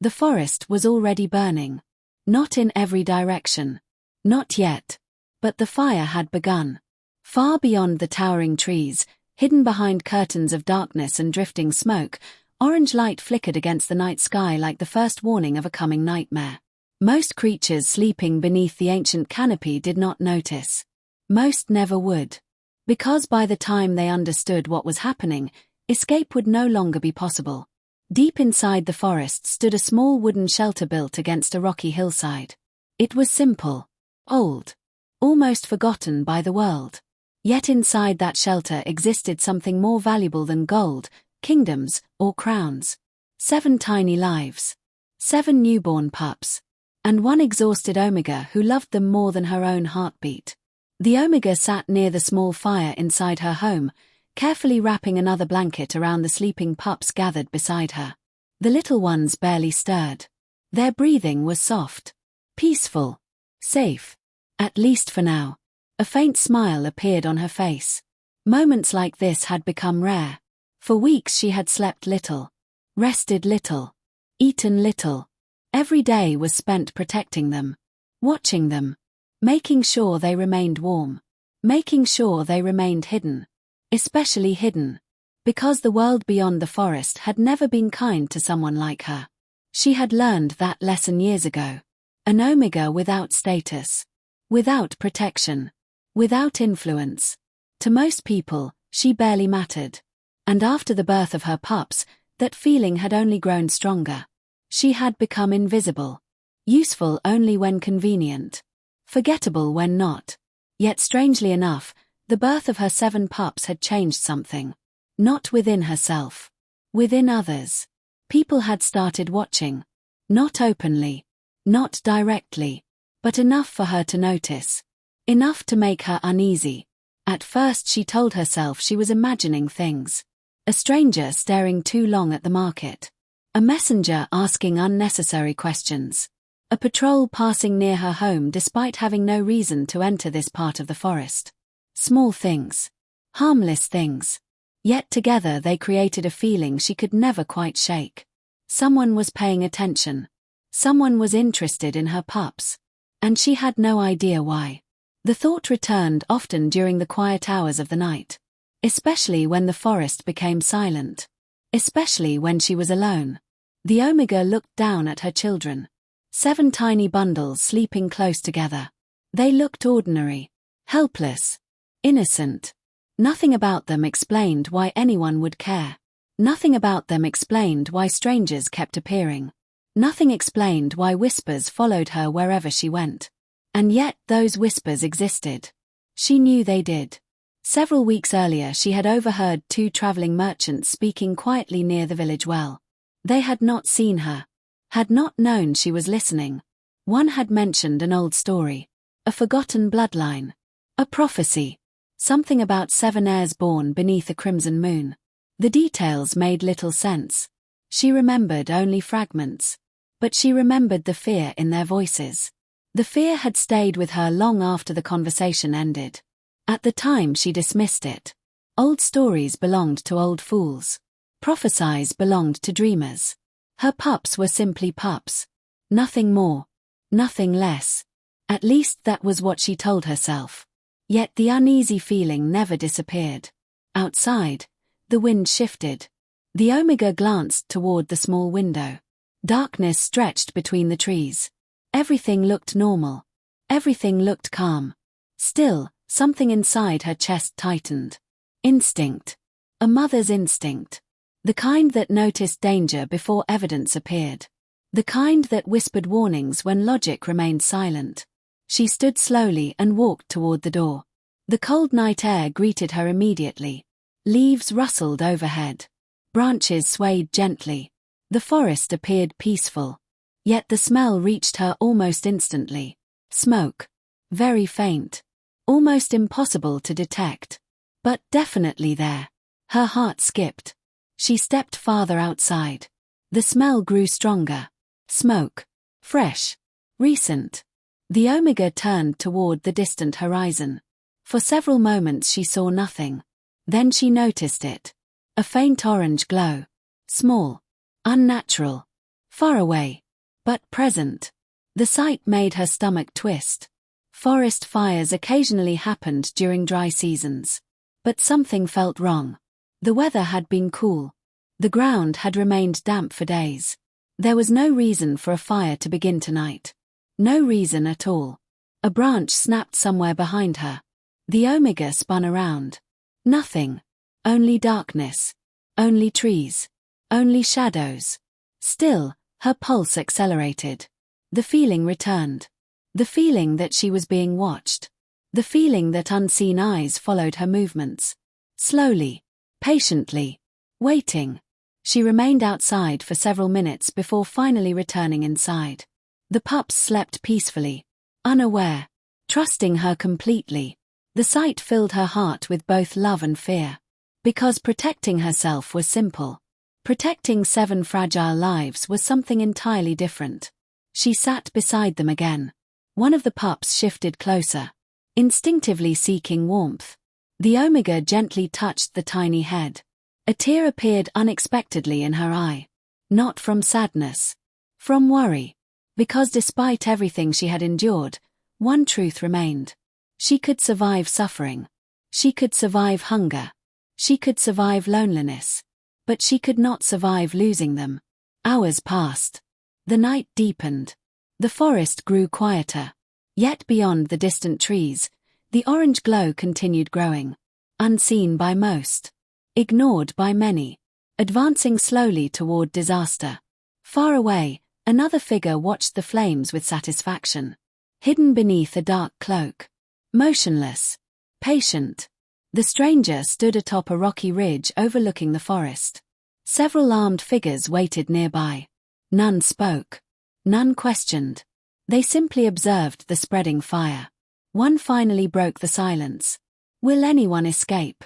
The forest was already burning. Not in every direction. Not yet. But the fire had begun. Far beyond the towering trees, hidden behind curtains of darkness and drifting smoke, orange light flickered against the night sky like the first warning of a coming nightmare. Most creatures sleeping beneath the ancient canopy did not notice. Most never would. Because by the time they understood what was happening, escape would no longer be possible. Deep inside the forest stood a small wooden shelter built against a rocky hillside. It was simple, old, almost forgotten by the world. Yet inside that shelter existed something more valuable than gold, kingdoms, or crowns. 7 tiny lives. 7 newborn pups. And one exhausted Omega who loved them more than her own heartbeat. The Omega sat near the small fire inside her home, carefully wrapping another blanket around the sleeping pups gathered beside her. The little ones barely stirred. Their breathing was soft, peaceful, safe, at least for now. A faint smile appeared on her face. Moments like this had become rare. For weeks she had slept little, rested little, eaten little. Every day was spent protecting them, watching them, making sure they remained warm, making sure they remained hidden. Especially hidden. Because the world beyond the forest had never been kind to someone like her. She had learned that lesson years ago. An Omega without status. Without protection. Without influence. To most people, she barely mattered. And after the birth of her pups, that feeling had only grown stronger. She had become invisible. Useful only when convenient. Forgettable when not. Yet strangely enough, the birth of her 7 pups had changed something. Not within herself. Within others. People had started watching. Not openly. Not directly. But enough for her to notice. Enough to make her uneasy. At first she told herself she was imagining things. A stranger staring too long at the market. A messenger asking unnecessary questions. A patrol passing near her home despite having no reason to enter this part of the forest. Small things. Harmless things. Yet together they created a feeling she could never quite shake. Someone was paying attention. Someone was interested in her pups. And she had no idea why. The thought returned often during the quiet hours of the night. Especially when the forest became silent. Especially when she was alone. The Omega looked down at her children. 7 tiny bundles sleeping close together. They looked ordinary. Helpless. Innocent. Nothing about them explained why anyone would care. Nothing about them explained why strangers kept appearing. Nothing explained why whispers followed her wherever she went. And yet those whispers existed. She knew they did. Several weeks earlier she had overheard 2 traveling merchants speaking quietly near the village well. They had not seen her. Had not known she was listening. One had mentioned an old story. A forgotten bloodline. A prophecy. Something about 7 heirs born beneath a crimson moon. The details made little sense. She remembered only fragments. But she remembered the fear in their voices. The fear had stayed with her long after the conversation ended. At the time she dismissed it. Old stories belonged to old fools. Prophecies belonged to dreamers. Her pups were simply pups. Nothing more. Nothing less. At least that was what she told herself. Yet the uneasy feeling never disappeared. Outside, the wind shifted. The Omega glanced toward the small window. Darkness stretched between the trees. Everything looked normal. Everything looked calm. Still, something inside her chest tightened. Instinct. A mother's instinct. The kind that noticed danger before evidence appeared. The kind that whispered warnings when logic remained silent. She stood slowly and walked toward the door. The cold night air greeted her immediately. Leaves rustled overhead. Branches swayed gently. The forest appeared peaceful. Yet the smell reached her almost instantly. Smoke. Very faint. Almost impossible to detect. But definitely there. Her heart skipped. She stepped farther outside. The smell grew stronger. Smoke. Fresh. Recent. The Omega turned toward the distant horizon. For several moments she saw nothing. Then she noticed it. A faint orange glow. Small. Unnatural. Far away, but present. The sight made her stomach twist. Forest fires occasionally happened during dry seasons. But something felt wrong. The weather had been cool. The ground had remained damp for days. There was no reason for a fire to begin tonight. No reason at all. A branch snapped somewhere behind her. The Omega spun around. Nothing. Only darkness. Only trees. Only shadows. Still, her pulse accelerated. The feeling returned. The feeling that she was being watched. The feeling that unseen eyes followed her movements. Slowly. Patiently. Waiting. She remained outside for several minutes before finally returning inside. The pups slept peacefully. Unaware. Trusting her completely. The sight filled her heart with both love and fear. Because protecting herself was simple. Protecting 7 fragile lives was something entirely different. She sat beside them again. One of the pups shifted closer, instinctively seeking warmth. The Omega gently touched the tiny head. A tear appeared unexpectedly in her eye. Not from sadness. From worry. Because despite everything she had endured, one truth remained. She could survive suffering. She could survive hunger. She could survive loneliness. But she could not survive losing them. Hours passed. The night deepened. The forest grew quieter. Yet beyond the distant trees, the orange glow continued growing. Unseen by most. Ignored by many. Advancing slowly toward disaster. Far away, another figure watched the flames with satisfaction. Hidden beneath a dark cloak. Motionless. Patient. The stranger stood atop a rocky ridge overlooking the forest. Several armed figures waited nearby. None spoke. None questioned. They simply observed the spreading fire. One finally broke the silence. Will anyone escape?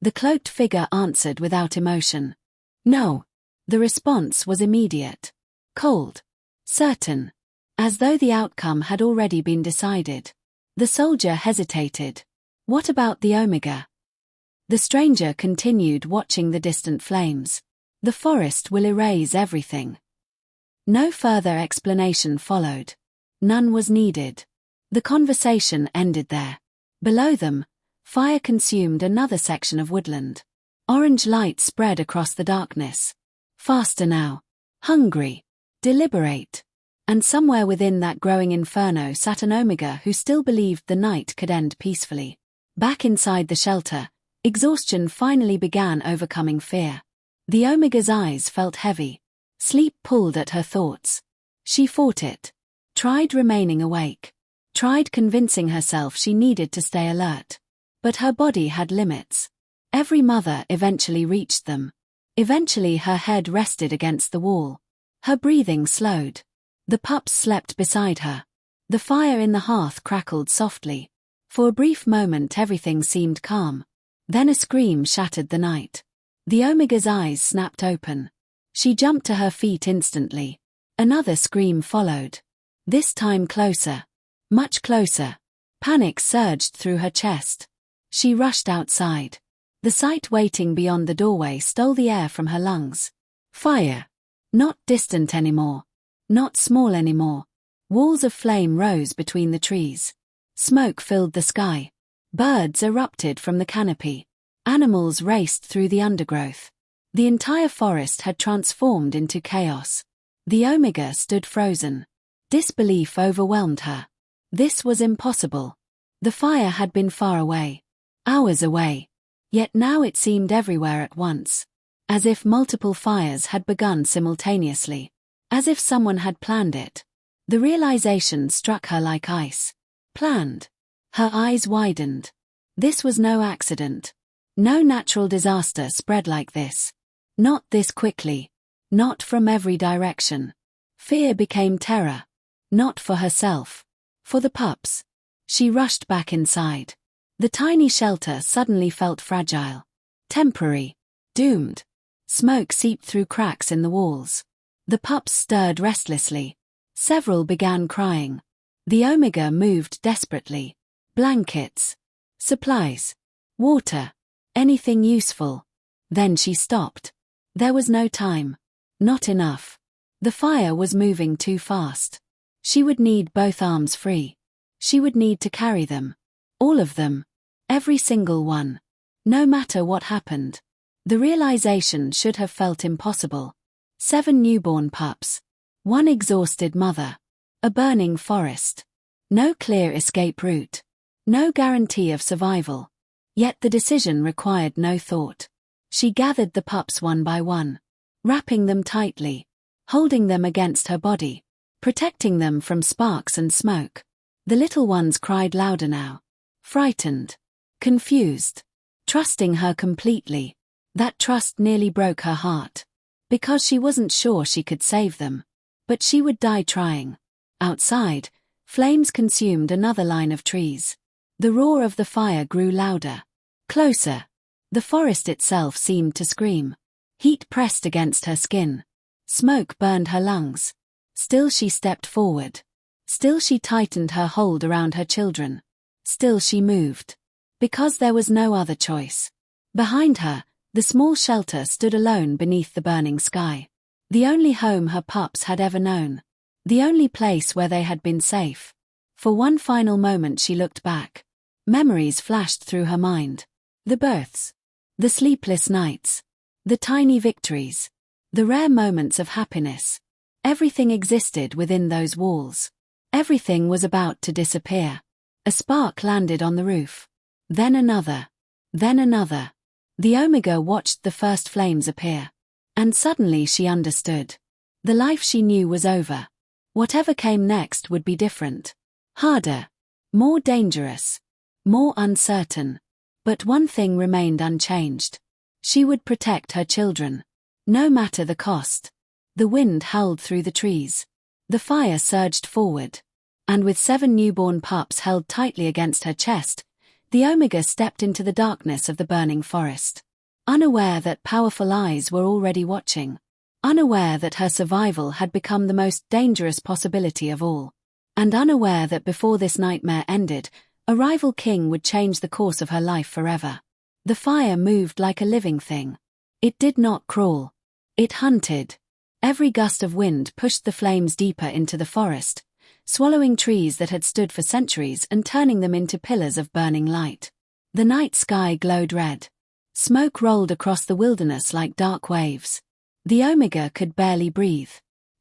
The cloaked figure answered without emotion. No. The response was immediate. Cold. Certain. As though the outcome had already been decided. The soldier hesitated. What about the Omega? The stranger continued watching the distant flames. The forest will erase everything. No further explanation followed. None was needed. The conversation ended there. Below them, fire consumed another section of woodland. Orange light spread across the darkness. Faster now. Hungry. Deliberate. And somewhere within that growing inferno sat an Omega who still believed the night could end peacefully. Back inside the shelter, exhaustion finally began overcoming fear. The Omega's eyes felt heavy. Sleep pulled at her thoughts. She fought it. Tried remaining awake. Tried convincing herself she needed to stay alert. But her body had limits. Every mother eventually reached them. Eventually her head rested against the wall. Her breathing slowed. The pups slept beside her. The fire in the hearth crackled softly. For a brief moment everything seemed calm. Then a scream shattered the night. The Omega's eyes snapped open. She jumped to her feet instantly. Another scream followed. This time closer. Much closer. Panic surged through her chest. She rushed outside. The sight waiting beyond the doorway stole the air from her lungs. Fire. Not distant anymore. Not small anymore. Walls of flame rose between the trees. Smoke filled the sky. Birds erupted from the canopy. Animals raced through the undergrowth. The entire forest had transformed into chaos. The Omega stood frozen. Disbelief overwhelmed her. This was impossible. The fire had been far away. Hours away. Yet now it seemed everywhere at once. As if multiple fires had begun simultaneously. As if someone had planned it. The realization struck her like ice. Planned. Her eyes widened. This was no accident. No natural disaster spread like this. Not this quickly. Not from every direction. Fear became terror. Not for herself. For the pups. She rushed back inside. The tiny shelter suddenly felt fragile. Temporary. Doomed. Smoke seeped through cracks in the walls. The pups stirred restlessly. Several began crying. The Omega moved desperately. Blankets. Supplies. Water. Anything useful. Then she stopped. There was no time. Not enough. The fire was moving too fast. She would need both arms free. She would need to carry them. All of them. Every single one. No matter what happened. The realization should have felt impossible. 7 newborn pups. 1 exhausted mother. A burning forest. No clear escape route. No guarantee of survival. Yet the decision required no thought. She gathered the pups one by one, wrapping them tightly, holding them against her body, protecting them from sparks and smoke. The little ones cried louder now. Frightened. Confused. Trusting her completely. That trust nearly broke her heart. Because she wasn't sure she could save them. But she would die trying. Outside, flames consumed another line of trees. The roar of the fire grew louder. Closer. The forest itself seemed to scream. Heat pressed against her skin. Smoke burned her lungs. Still she stepped forward. Still she tightened her hold around her children. Still she moved. Because there was no other choice. Behind her, the small shelter stood alone beneath the burning sky. The only home her pups had ever known. The only place where they had been safe. For one final moment she looked back. Memories flashed through her mind. The births. The sleepless nights. The tiny victories. The rare moments of happiness. Everything existed within those walls. Everything was about to disappear. A spark landed on the roof. Then another. Then another. The Omega watched the first flames appear. And suddenly she understood. The life she knew was over. Whatever came next would be different. Harder. More dangerous. More uncertain. But one thing remained unchanged. She would protect her children. No matter the cost. The wind howled through the trees. The fire surged forward. And with 7 newborn pups held tightly against her chest, the Omega stepped into the darkness of the burning forest. Unaware that powerful eyes were already watching. Unaware that her survival had become the most dangerous possibility of all. And unaware that before this nightmare ended, a rival king would change the course of her life forever. The fire moved like a living thing. It did not crawl. It hunted. Every gust of wind pushed the flames deeper into the forest, swallowing trees that had stood for centuries and turning them into pillars of burning light. The night sky glowed red. Smoke rolled across the wilderness like dark waves. The Omega could barely breathe.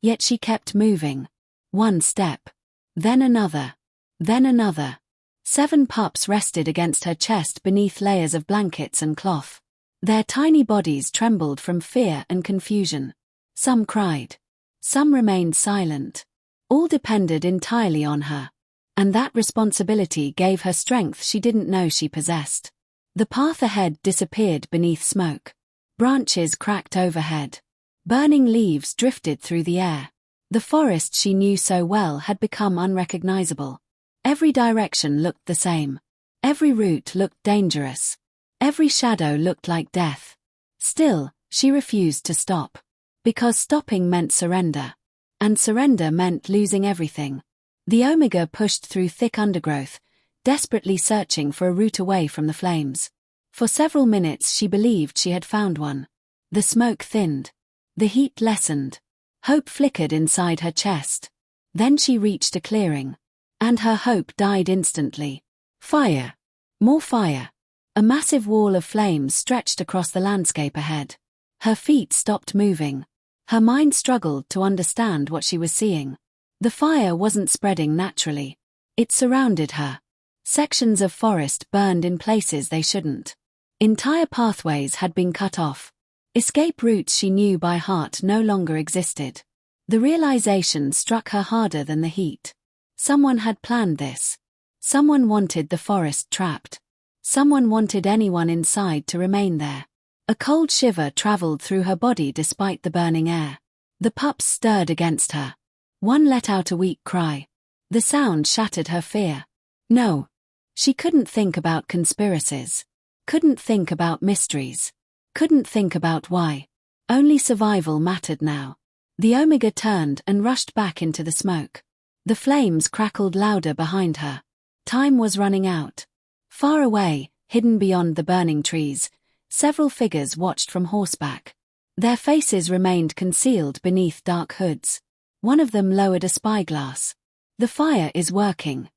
Yet she kept moving. One step. Then another. Then another. 7 pups rested against her chest beneath layers of blankets and cloth. Their tiny bodies trembled from fear and confusion. Some cried. Some remained silent. All depended entirely on her. And that responsibility gave her strength she didn't know she possessed. The path ahead disappeared beneath smoke. Branches cracked overhead. Burning leaves drifted through the air. The forest she knew so well had become unrecognizable. Every direction looked the same. Every route looked dangerous. Every shadow looked like death. Still, she refused to stop. Because stopping meant surrender. And surrender meant losing everything. The Omega pushed through thick undergrowth, desperately searching for a route away from the flames. For several minutes she believed she had found one. The smoke thinned. The heat lessened. Hope flickered inside her chest. Then she reached a clearing. And her hope died instantly. Fire. More fire. A massive wall of flames stretched across the landscape ahead. Her feet stopped moving. Her mind struggled to understand what she was seeing. The fire wasn't spreading naturally. It surrounded her. Sections of forest burned in places they shouldn't. Entire pathways had been cut off. Escape routes she knew by heart no longer existed. The realization struck her harder than the heat. Someone had planned this. Someone wanted the forest trapped. Someone wanted anyone inside to remain there. A cold shiver traveled through her body despite the burning air. The pups stirred against her. One let out a weak cry. The sound shattered her fear. No. She couldn't think about conspiracies. Couldn't think about mysteries. Couldn't think about why. Only survival mattered now. The Omega turned and rushed back into the smoke. The flames crackled louder behind her. Time was running out. Far away, hidden beyond the burning trees, several figures watched from horseback. Their faces remained concealed beneath dark hoods. One of them lowered a spyglass. The fire is working.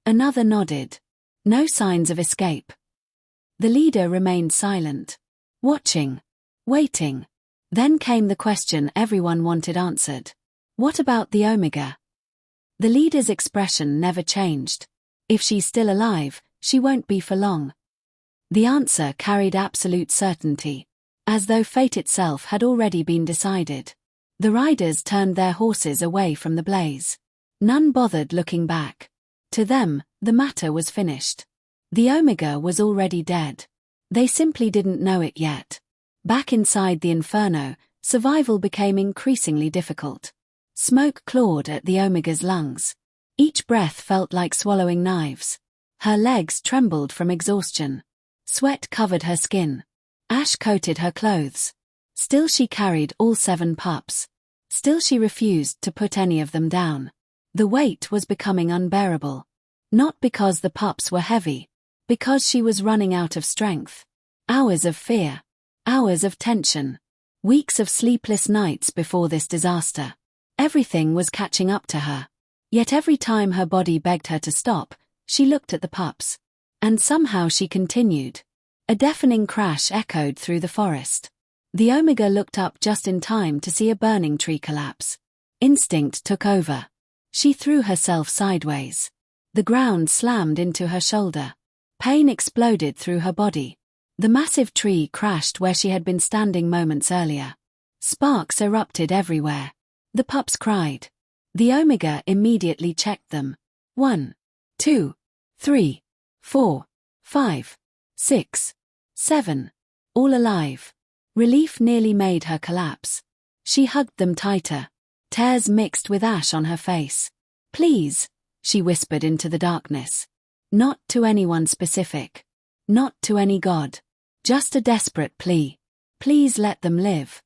Another nodded. No signs of escape. The leader remained silent. Watching. Waiting. Then came the question everyone wanted answered. What about the Omega? The leader's expression never changed. If she's still alive, she won't be for long. The answer carried absolute certainty, as though fate itself had already been decided. The riders turned their horses away from the blaze. None bothered looking back. To them, the matter was finished. The Omega was already dead. They simply didn't know it yet. Back inside the Inferno, survival became increasingly difficult. Smoke clawed at the Omega's lungs. Each breath felt like swallowing knives. Her legs trembled from exhaustion. Sweat covered her skin. Ash coated her clothes. Still she carried all 7 pups. Still she refused to put any of them down. The weight was becoming unbearable. Not because the pups were heavy. Because she was running out of strength. Hours of fear. Hours of tension. Weeks of sleepless nights before this disaster. Everything was catching up to her. Yet every time her body begged her to stop, she looked at the pups. And somehow she continued. A deafening crash echoed through the forest. The Omega looked up just in time to see a burning tree collapse. Instinct took over. She threw herself sideways. The ground slammed into her shoulder. Pain exploded through her body. The massive tree crashed where she had been standing moments earlier. Sparks erupted everywhere. The pups cried. The Omega immediately checked them. 1, 2, 3, 4, 5, 6, 7. All alive. Relief nearly made her collapse. She hugged them tighter. Tears mixed with ash on her face. Please, she whispered into the darkness. Not to anyone specific. Not to any god. Just a desperate plea. Please let them live.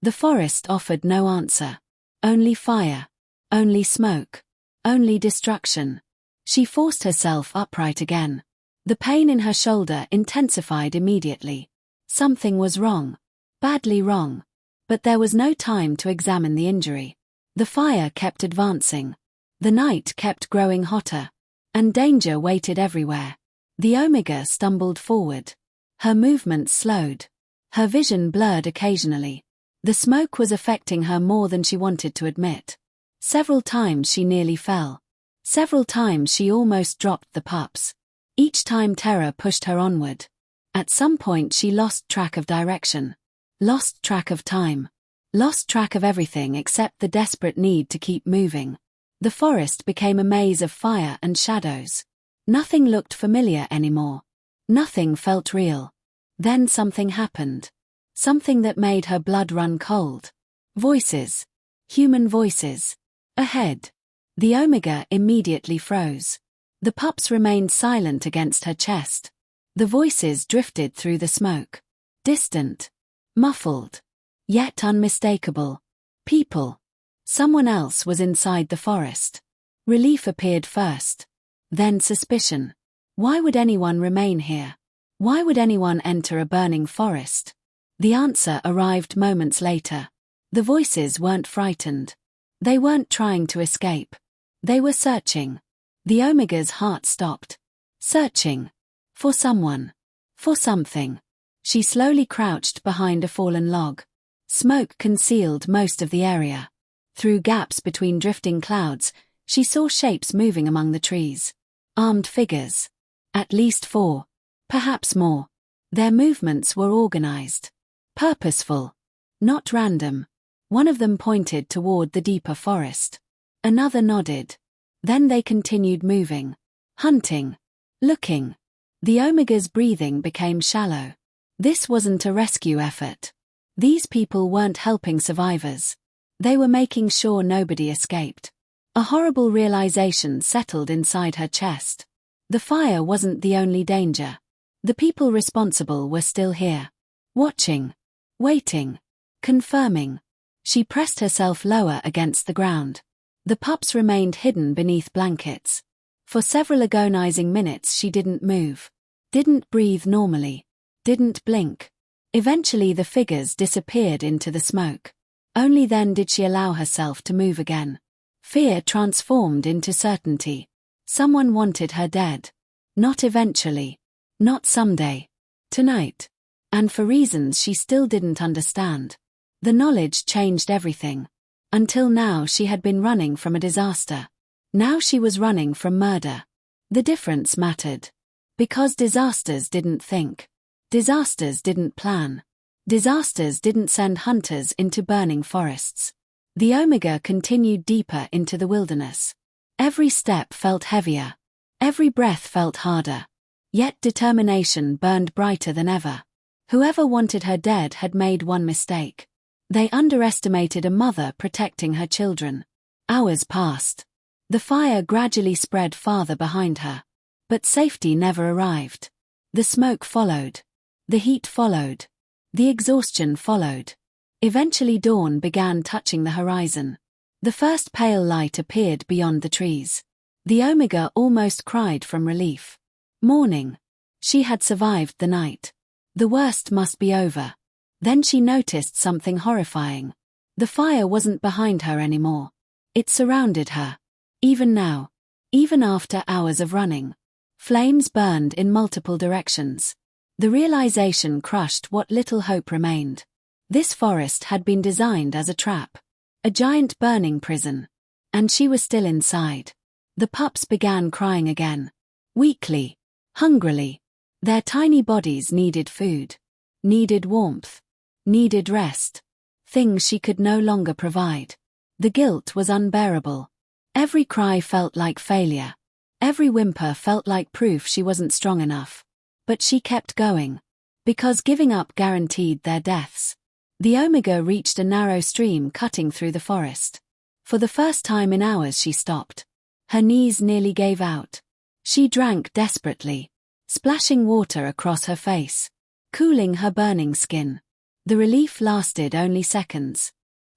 The forest offered no answer. Only fire. Only smoke. Only destruction. She forced herself upright again. The pain in her shoulder intensified immediately. Something was wrong. Badly wrong. But there was no time to examine the injury. The fire kept advancing. The night kept growing hotter. And danger waited everywhere. The Omega stumbled forward. Her movements slowed. Her vision blurred occasionally. The smoke was affecting her more than she wanted to admit. Several times she nearly fell. Several times she almost dropped the pups. Each time terror pushed her onward. At some point she lost track of direction. Lost track of time. Lost track of everything except the desperate need to keep moving. The forest became a maze of fire and shadows. Nothing looked familiar anymore. Nothing felt real. Then something happened. Something that made her blood run cold. Voices. Human voices. Ahead. The Omega immediately froze. The pups remained silent against her chest. The voices drifted through the smoke. Distant. Muffled. Yet unmistakable. People. Someone else was inside the forest. Relief appeared first. Then suspicion. Why would anyone remain here? Why would anyone enter a burning forest? The answer arrived moments later. The voices weren't frightened. They weren't trying to escape. They were searching. The Omega's heart stopped. Searching. For someone. For something. She slowly crouched behind a fallen log. Smoke concealed most of the area. Through gaps between drifting clouds, she saw shapes moving among the trees. Armed figures. At least 4. Perhaps more. Their movements were organized. Purposeful. Not random. One of them pointed toward the deeper forest. Another nodded. Then they continued moving. Hunting. Looking. The Omega's breathing became shallow. This wasn't a rescue effort. These people weren't helping survivors. They were making sure nobody escaped. A horrible realization settled inside her chest. The fire wasn't the only danger. The people responsible were still here. Watching. Waiting. Confirming. She pressed herself lower against the ground. The pups remained hidden beneath blankets. For several agonizing minutes she didn't move. Didn't breathe normally. Didn't blink. Eventually the figures disappeared into the smoke. Only then did she allow herself to move again. Fear transformed into certainty. Someone wanted her dead. Not eventually. Not someday. Tonight. And for reasons she still didn't understand. The knowledge changed everything. Until now she had been running from a disaster. Now she was running from murder. The difference mattered. Because disasters didn't think. Disasters didn't plan. Disasters didn't send hunters into burning forests. The Omega continued deeper into the wilderness. Every step felt heavier. Every breath felt harder. Yet determination burned brighter than ever. Whoever wanted her dead had made one mistake. They underestimated a mother protecting her children. Hours passed. The fire gradually spread farther behind her. But safety never arrived. The smoke followed. The heat followed. The exhaustion followed. Eventually dawn began touching the horizon. The first pale light appeared beyond the trees. The Omega almost cried from relief. Morning. She had survived the night. The worst must be over. Then she noticed something horrifying. The fire wasn't behind her anymore. It surrounded her. Even now. Even after hours of running. Flames burned in multiple directions. The realization crushed what little hope remained. This forest had been designed as a trap. A giant burning prison. And she was still inside. The pups began crying again. Weakly. Hungrily. Their tiny bodies needed food. Needed warmth. Needed rest. Things she could no longer provide. The guilt was unbearable. Every cry felt like failure. Every whimper felt like proof she wasn't strong enough. But she kept going. Because giving up guaranteed their deaths. The Omega reached a narrow stream cutting through the forest. For the first time in hours she stopped. Her knees nearly gave out. She drank desperately. Splashing water across her face. Cooling her burning skin. The relief lasted only seconds.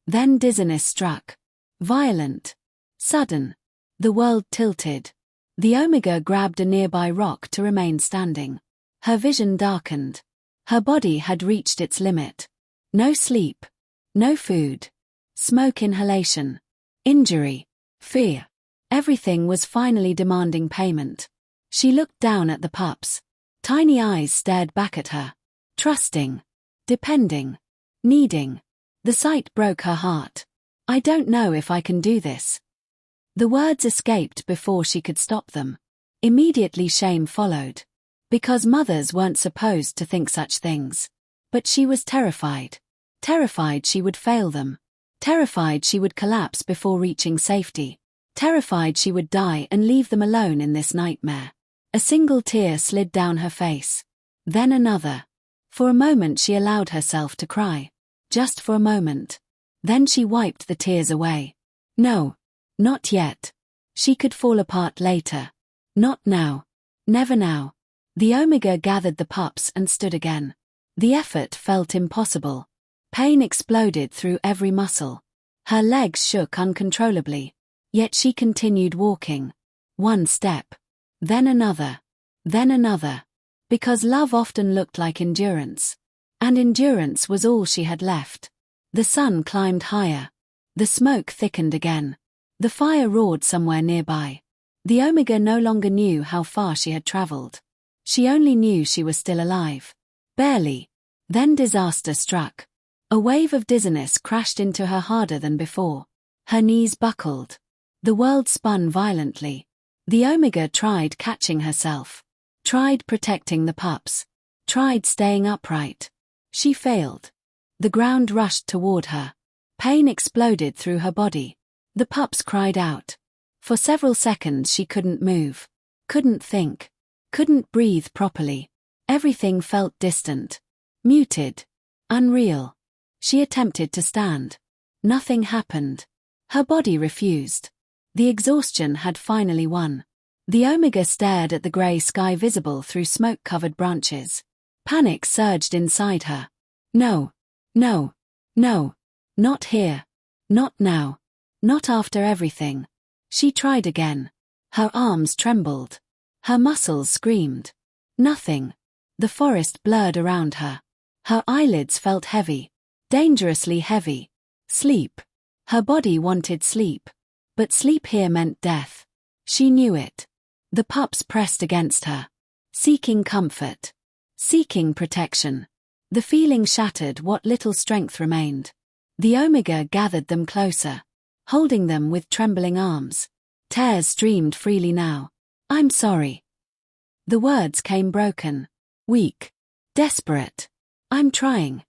Then dizziness struck. Violent. Sudden. The world tilted. The Omega grabbed a nearby rock to remain standing. Her vision darkened. Her body had reached its limit. No sleep. No food. Smoke inhalation. Injury. Fear. Everything was finally demanding payment. She looked down at the pups. Tiny eyes stared back at her. Trusting. Depending. Needing. The sight broke her heart. I don't know if I can do this. The words escaped before she could stop them. Immediately shame followed. Because mothers weren't supposed to think such things. But she was terrified. Terrified she would fail them. Terrified she would collapse before reaching safety. Terrified she would die and leave them alone in this nightmare. A single tear slid down her face. Then another. For a moment she allowed herself to cry. Just for a moment. Then she wiped the tears away. No. Not yet. She could fall apart later. Not now. Never now. The Omega gathered the pups and stood again. The effort felt impossible. Pain exploded through every muscle. Her legs shook uncontrollably. Yet she continued walking. One step. Then another. Then another. Because love often looked like endurance. And endurance was all she had left. The sun climbed higher. The smoke thickened again. The fire roared somewhere nearby. The Omega no longer knew how far she had traveled. She only knew she was still alive. Barely. Then disaster struck. A wave of dizziness crashed into her harder than before. Her knees buckled. The world spun violently. The Omega tried catching herself. Tried protecting the pups. Tried staying upright. She failed. The ground rushed toward her. Pain exploded through her body. The pups cried out. For several seconds she couldn't move. Couldn't think. Couldn't breathe properly. Everything felt distant. Muted. Unreal. She attempted to stand. Nothing happened. Her body refused. The exhaustion had finally won. The Omega stared at the grey sky visible through smoke-covered branches. Panic surged inside her. No. No. No. Not here. Not now. Not after everything. She tried again. Her arms trembled. Her muscles screamed. Nothing. The forest blurred around her. Her eyelids felt heavy, dangerously heavy. Sleep. Her body wanted sleep. But sleep here meant death. She knew it. The pups pressed against her, seeking comfort, seeking protection. The feeling shattered what little strength remained. The Omega gathered them closer, holding them with trembling arms. Tears streamed freely now. "I'm sorry." The words came broken, weak, desperate. "I'm trying."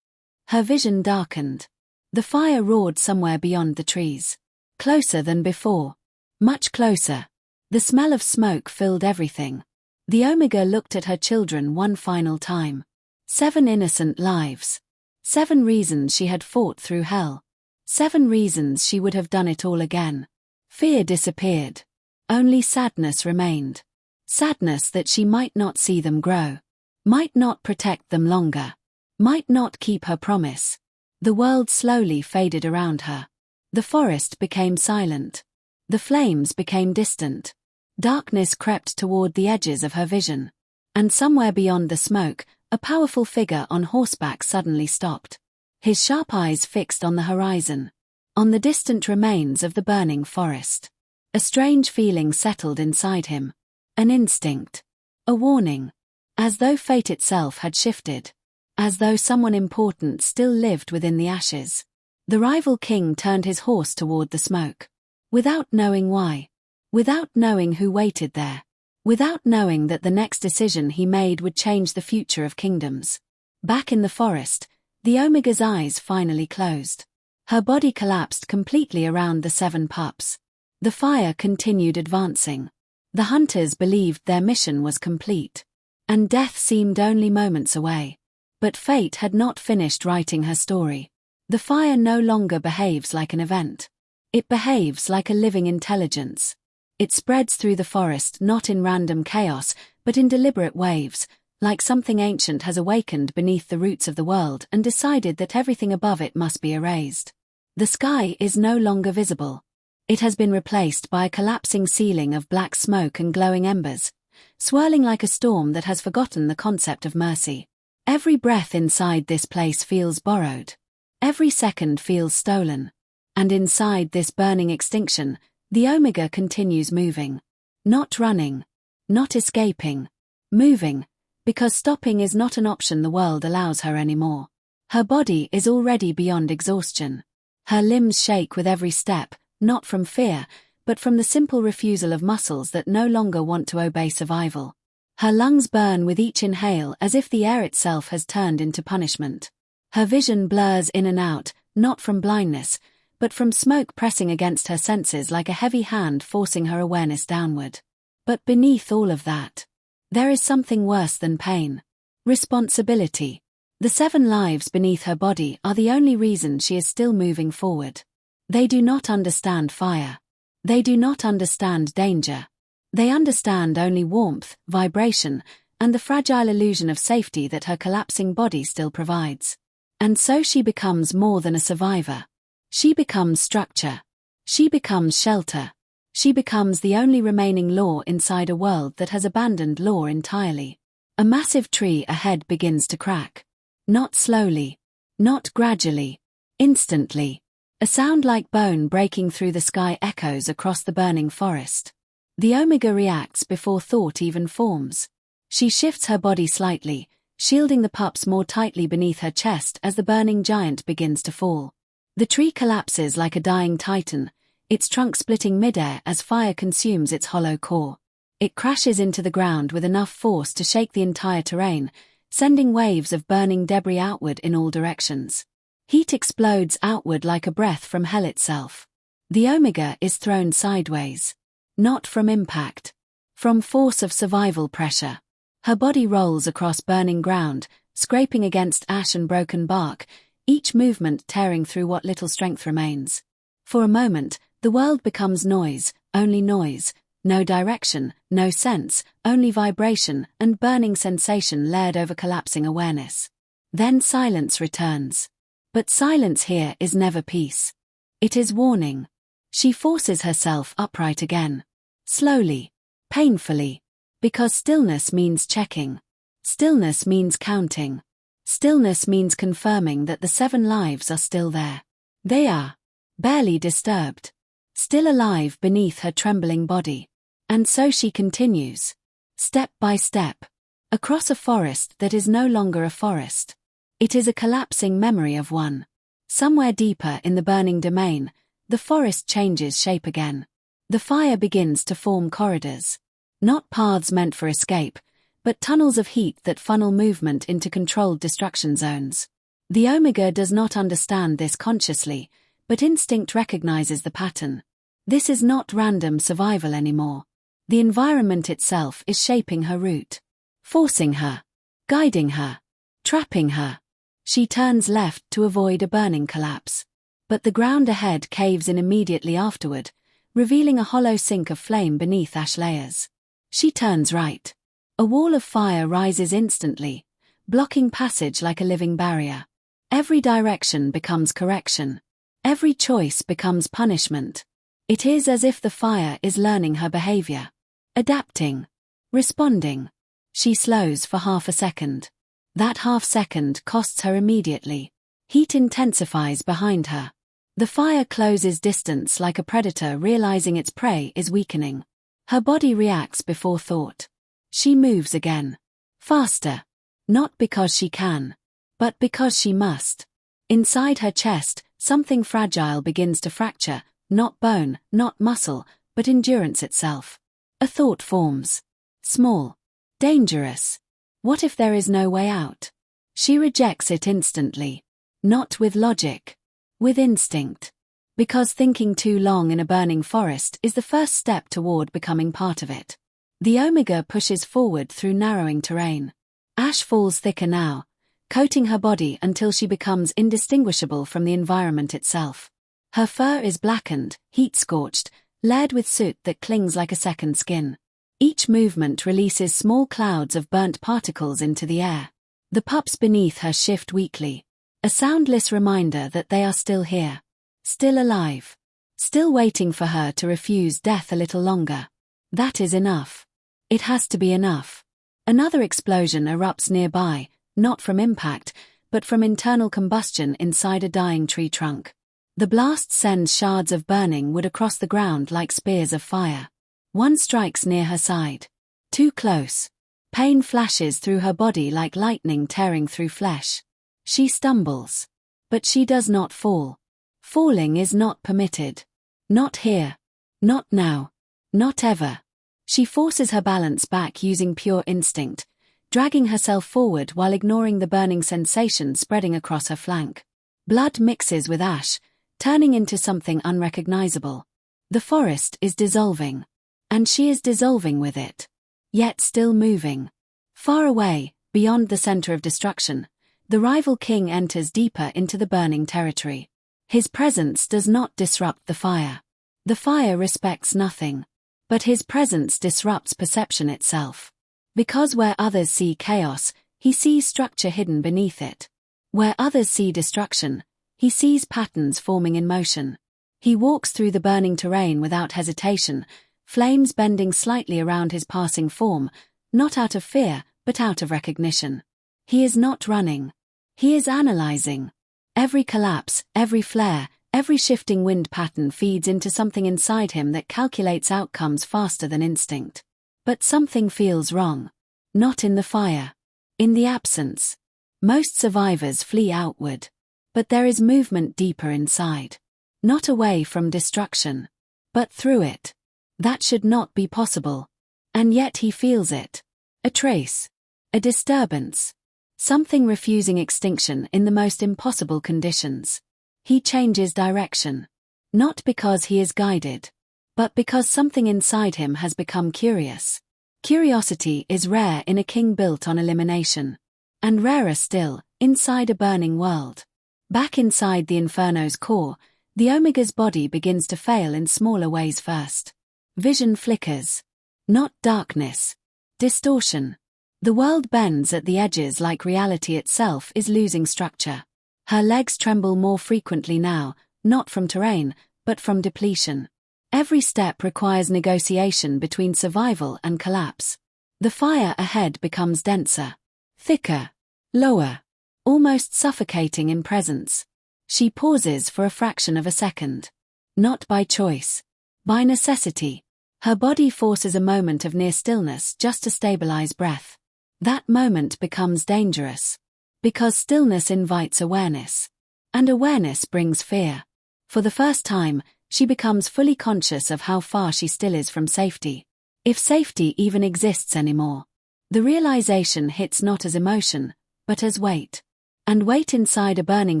Her vision darkened. The fire roared somewhere beyond the trees. Closer than before. Much closer. The smell of smoke filled everything. The Omega looked at her children one final time. 7 innocent lives. 7 reasons she had fought through hell. 7 reasons she would have done it all again. Fear disappeared. Only sadness remained. Sadness that she might not see them grow. Might not protect them longer. Might not keep her promise. The world slowly faded around her. The forest became silent. The flames became distant. Darkness crept toward the edges of her vision. And somewhere beyond the smoke, a powerful figure on horseback suddenly stopped. His sharp eyes fixed on the horizon. On the distant remains of the burning forest. A strange feeling settled inside him. An instinct. A warning. As though fate itself had shifted. As though someone important still lived within the ashes. The rival king turned his horse toward the smoke. Without knowing why. Without knowing who waited there. Without knowing that the next decision he made would change the future of kingdoms. Back in the forest, the Omega's eyes finally closed. Her body collapsed completely around the 7 pups. The fire continued advancing. The hunters believed their mission was complete. And death seemed only moments away. But fate had not finished writing her story. The fire no longer behaves like an event. It behaves like a living intelligence. It spreads through the forest not in random chaos, but in deliberate waves, like something ancient has awakened beneath the roots of the world and decided that everything above it must be erased. The sky is no longer visible. It has been replaced by a collapsing ceiling of black smoke and glowing embers, swirling like a storm that has forgotten the concept of mercy. Every breath inside this place feels borrowed. Every second feels stolen. And inside this burning extinction, the Omega continues moving. Not running. Not escaping. Moving. Because stopping is not an option the world allows her anymore. Her body is already beyond exhaustion. Her limbs shake with every step, not from fear, but from the simple refusal of muscles that no longer want to obey survival. Her lungs burn with each inhale as if the air itself has turned into punishment. Her vision blurs in and out, not from blindness, but from smoke pressing against her senses like a heavy hand forcing her awareness downward. But beneath all of that, there is something worse than pain. Responsibility. The 7 lives beneath her body are the only reason she is still moving forward. They do not understand fire. They do not understand danger. They understand only warmth, vibration, and the fragile illusion of safety that her collapsing body still provides. And so she becomes more than a survivor. She becomes structure. She becomes shelter. She becomes the only remaining law inside a world that has abandoned law entirely. A massive tree ahead begins to crack. Not slowly. Not gradually. Instantly. A sound like bone breaking through the sky echoes across the burning forest. The Omega reacts before thought even forms. She shifts her body slightly, shielding the pups more tightly beneath her chest as the burning giant begins to fall. The tree collapses like a dying titan, its trunk splitting midair as fire consumes its hollow core. It crashes into the ground with enough force to shake the entire terrain, sending waves of burning debris outward in all directions. Heat explodes outward like a breath from hell itself. The Omega is thrown sideways. Not from impact. From force of survival pressure. Her body rolls across burning ground, scraping against ash and broken bark, each movement tearing through what little strength remains. For a moment, the world becomes noise, only noise, no direction, no sense, only vibration and burning sensation layered over collapsing awareness. Then silence returns. But silence here is never peace. It is warning. She forces herself upright again. Slowly. Painfully. Because stillness means checking. Stillness means counting. Stillness means confirming that the 7 lives are still there. They are barely disturbed, still alive beneath her trembling body. And so she continues, step by step, across a forest that is no longer a forest. It is a collapsing memory of one. Somewhere deeper in the burning domain, the forest changes shape again. The fire begins to form corridors. Not paths meant for escape, but tunnels of heat that funnel movement into controlled destruction zones. The Omega does not understand this consciously, but instinct recognizes the pattern. This is not random survival anymore. The environment itself is shaping her route, forcing her, guiding her, trapping her. She turns left to avoid a burning collapse. But the ground ahead caves in immediately afterward, revealing a hollow sink of flame beneath ash layers. She turns right. A wall of fire rises instantly, blocking passage like a living barrier. Every direction becomes correction. Every choice becomes punishment. It is as if the fire is learning her behavior, adapting, responding. She slows for half a second. That half second costs her immediately. Heat intensifies behind her. The fire closes distance like a predator realizing its prey is weakening. Her body reacts before thought. She moves again. Faster. Not because she can, but because she must. Inside her chest, something fragile begins to fracture, not bone, not muscle, but endurance itself. A thought forms. Small. Dangerous. What if there is no way out? She rejects it instantly. Not with logic. With instinct. Because thinking too long in a burning forest is the first step toward becoming part of it. The Omega pushes forward through narrowing terrain. Ash falls thicker now, coating her body until she becomes indistinguishable from the environment itself. Her fur is blackened, heat-scorched, layered with soot that clings like a second skin. Each movement releases small clouds of burnt particles into the air. The pups beneath her shift weakly, a soundless reminder that they are still here, still alive, still waiting for her to refuse death a little longer. That is enough. It has to be enough. Another explosion erupts nearby, not from impact, but from internal combustion inside a dying tree trunk. The blast sends shards of burning wood across the ground like spears of fire. One strikes near her side. Too close. Pain flashes through her body like lightning tearing through flesh. She stumbles. But she does not fall. Falling is not permitted. Not here. Not now. Not ever. She forces her balance back using pure instinct, dragging herself forward while ignoring the burning sensation spreading across her flank. Blood mixes with ash, turning into something unrecognizable. The forest is dissolving. And she is dissolving with it. Yet still moving. Far away, beyond the center of destruction, the rival king enters deeper into the burning territory. His presence does not disrupt the fire. The fire respects nothing. But his presence disrupts perception itself. Because where others see chaos, he sees structure hidden beneath it. Where others see destruction, he sees patterns forming in motion. He walks through the burning terrain without hesitation, flames bending slightly around his passing form, not out of fear, but out of recognition. He is not running. He is analyzing. Every collapse, every flare, every shifting wind pattern feeds into something inside him that calculates outcomes faster than instinct. But something feels wrong. Not in the fire. In the absence. Most survivors flee outward. But there is movement deeper inside. Not away from destruction. But through it. That should not be possible. And yet he feels it. A trace. A disturbance. Something refusing extinction in the most impossible conditions. He changes direction. Not because he is guided, but because something inside him has become curious. Curiosity is rare in a king built on elimination. And rarer still, inside a burning world. Back inside the Inferno's core, the Omega's body begins to fail in smaller ways first. Vision flickers. Not darkness. Distortion. The world bends at the edges like reality itself is losing structure. Her legs tremble more frequently now, not from terrain, but from depletion. Every step requires negotiation between survival and collapse. The fire ahead becomes denser, thicker, lower. almost suffocating in presence. She pauses for a fraction of a second. Not by choice. By necessity. Her body forces a moment of near stillness just to stabilize breath. That moment becomes dangerous. Because stillness invites awareness. And awareness brings fear. For the first time, she becomes fully conscious of how far she still is from safety. If safety even exists anymore. The realization hits not as emotion, but as weight. And weight inside a burning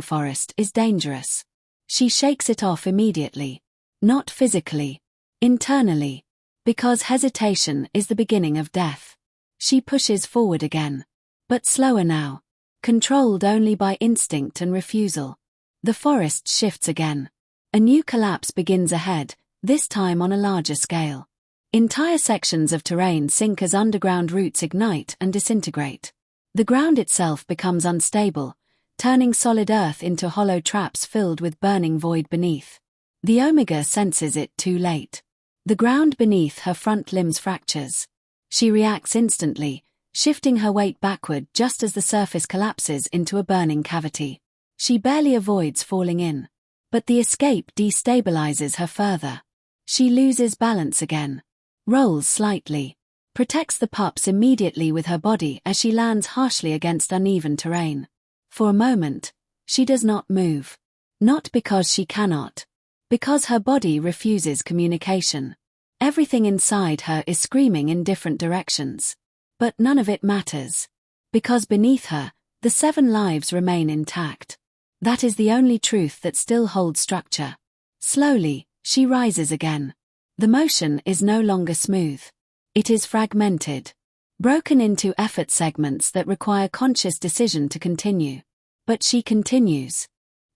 forest is dangerous. She shakes it off immediately. Not physically. Internally. Because hesitation is the beginning of death. She pushes forward again. But slower now. Controlled only by instinct and refusal. The forest shifts again. A new collapse begins ahead, this time on a larger scale. Entire sections of terrain sink as underground roots ignite and disintegrate. The ground itself becomes unstable, turning solid earth into hollow traps filled with burning void beneath. The Omega senses it too late. The ground beneath her front limbs fractures. She reacts instantly, shifting her weight backward just as the surface collapses into a burning cavity. She barely avoids falling in. But the escape destabilizes her further. She loses balance again. Rolls slightly. Protects the pups immediately with her body as she lands harshly against uneven terrain. For a moment, she does not move. Not because she cannot. Because her body refuses communication. Everything inside her is screaming in different directions. But none of it matters. Because beneath her, the 7 lives remain intact. That is the only truth that still holds structure. Slowly, she rises again. The motion is no longer smooth. It is fragmented. Broken into effort segments that require conscious decision to continue. But she continues.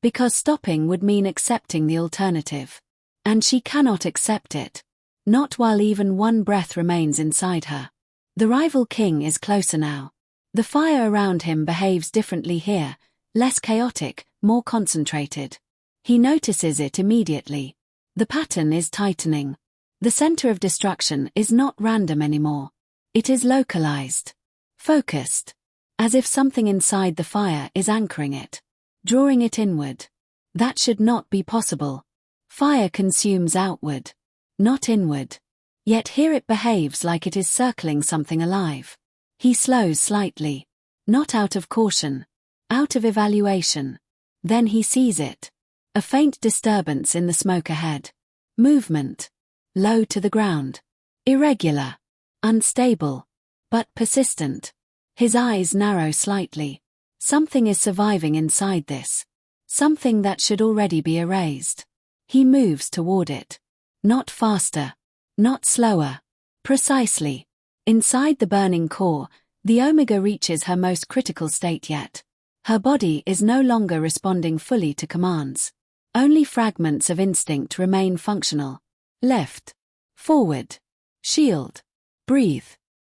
Because stopping would mean accepting the alternative. And she cannot accept it. Not while even one breath remains inside her. The rival king is closer now. The fire around him behaves differently here, less chaotic, more concentrated. He notices it immediately. The pattern is tightening. The center of destruction is not random anymore. It is localized. Focused. As if something inside the fire is anchoring it. Drawing it inward. That should not be possible. Fire consumes outward. Not inward. Yet here it behaves like it is circling something alive. He slows slightly. Not out of caution. Out of evaluation. Then he sees it. A faint disturbance in the smoke ahead. Movement. Low to the ground. Irregular. Unstable. But persistent. His eyes narrow slightly. Something is surviving inside this. Something that should already be erased. He moves toward it. Not faster. Not slower. Precisely. Inside the burning core, the Omega reaches her most critical state yet. Her body is no longer responding fully to commands. Only fragments of instinct remain functional. Left. Forward. Shield. Breathe.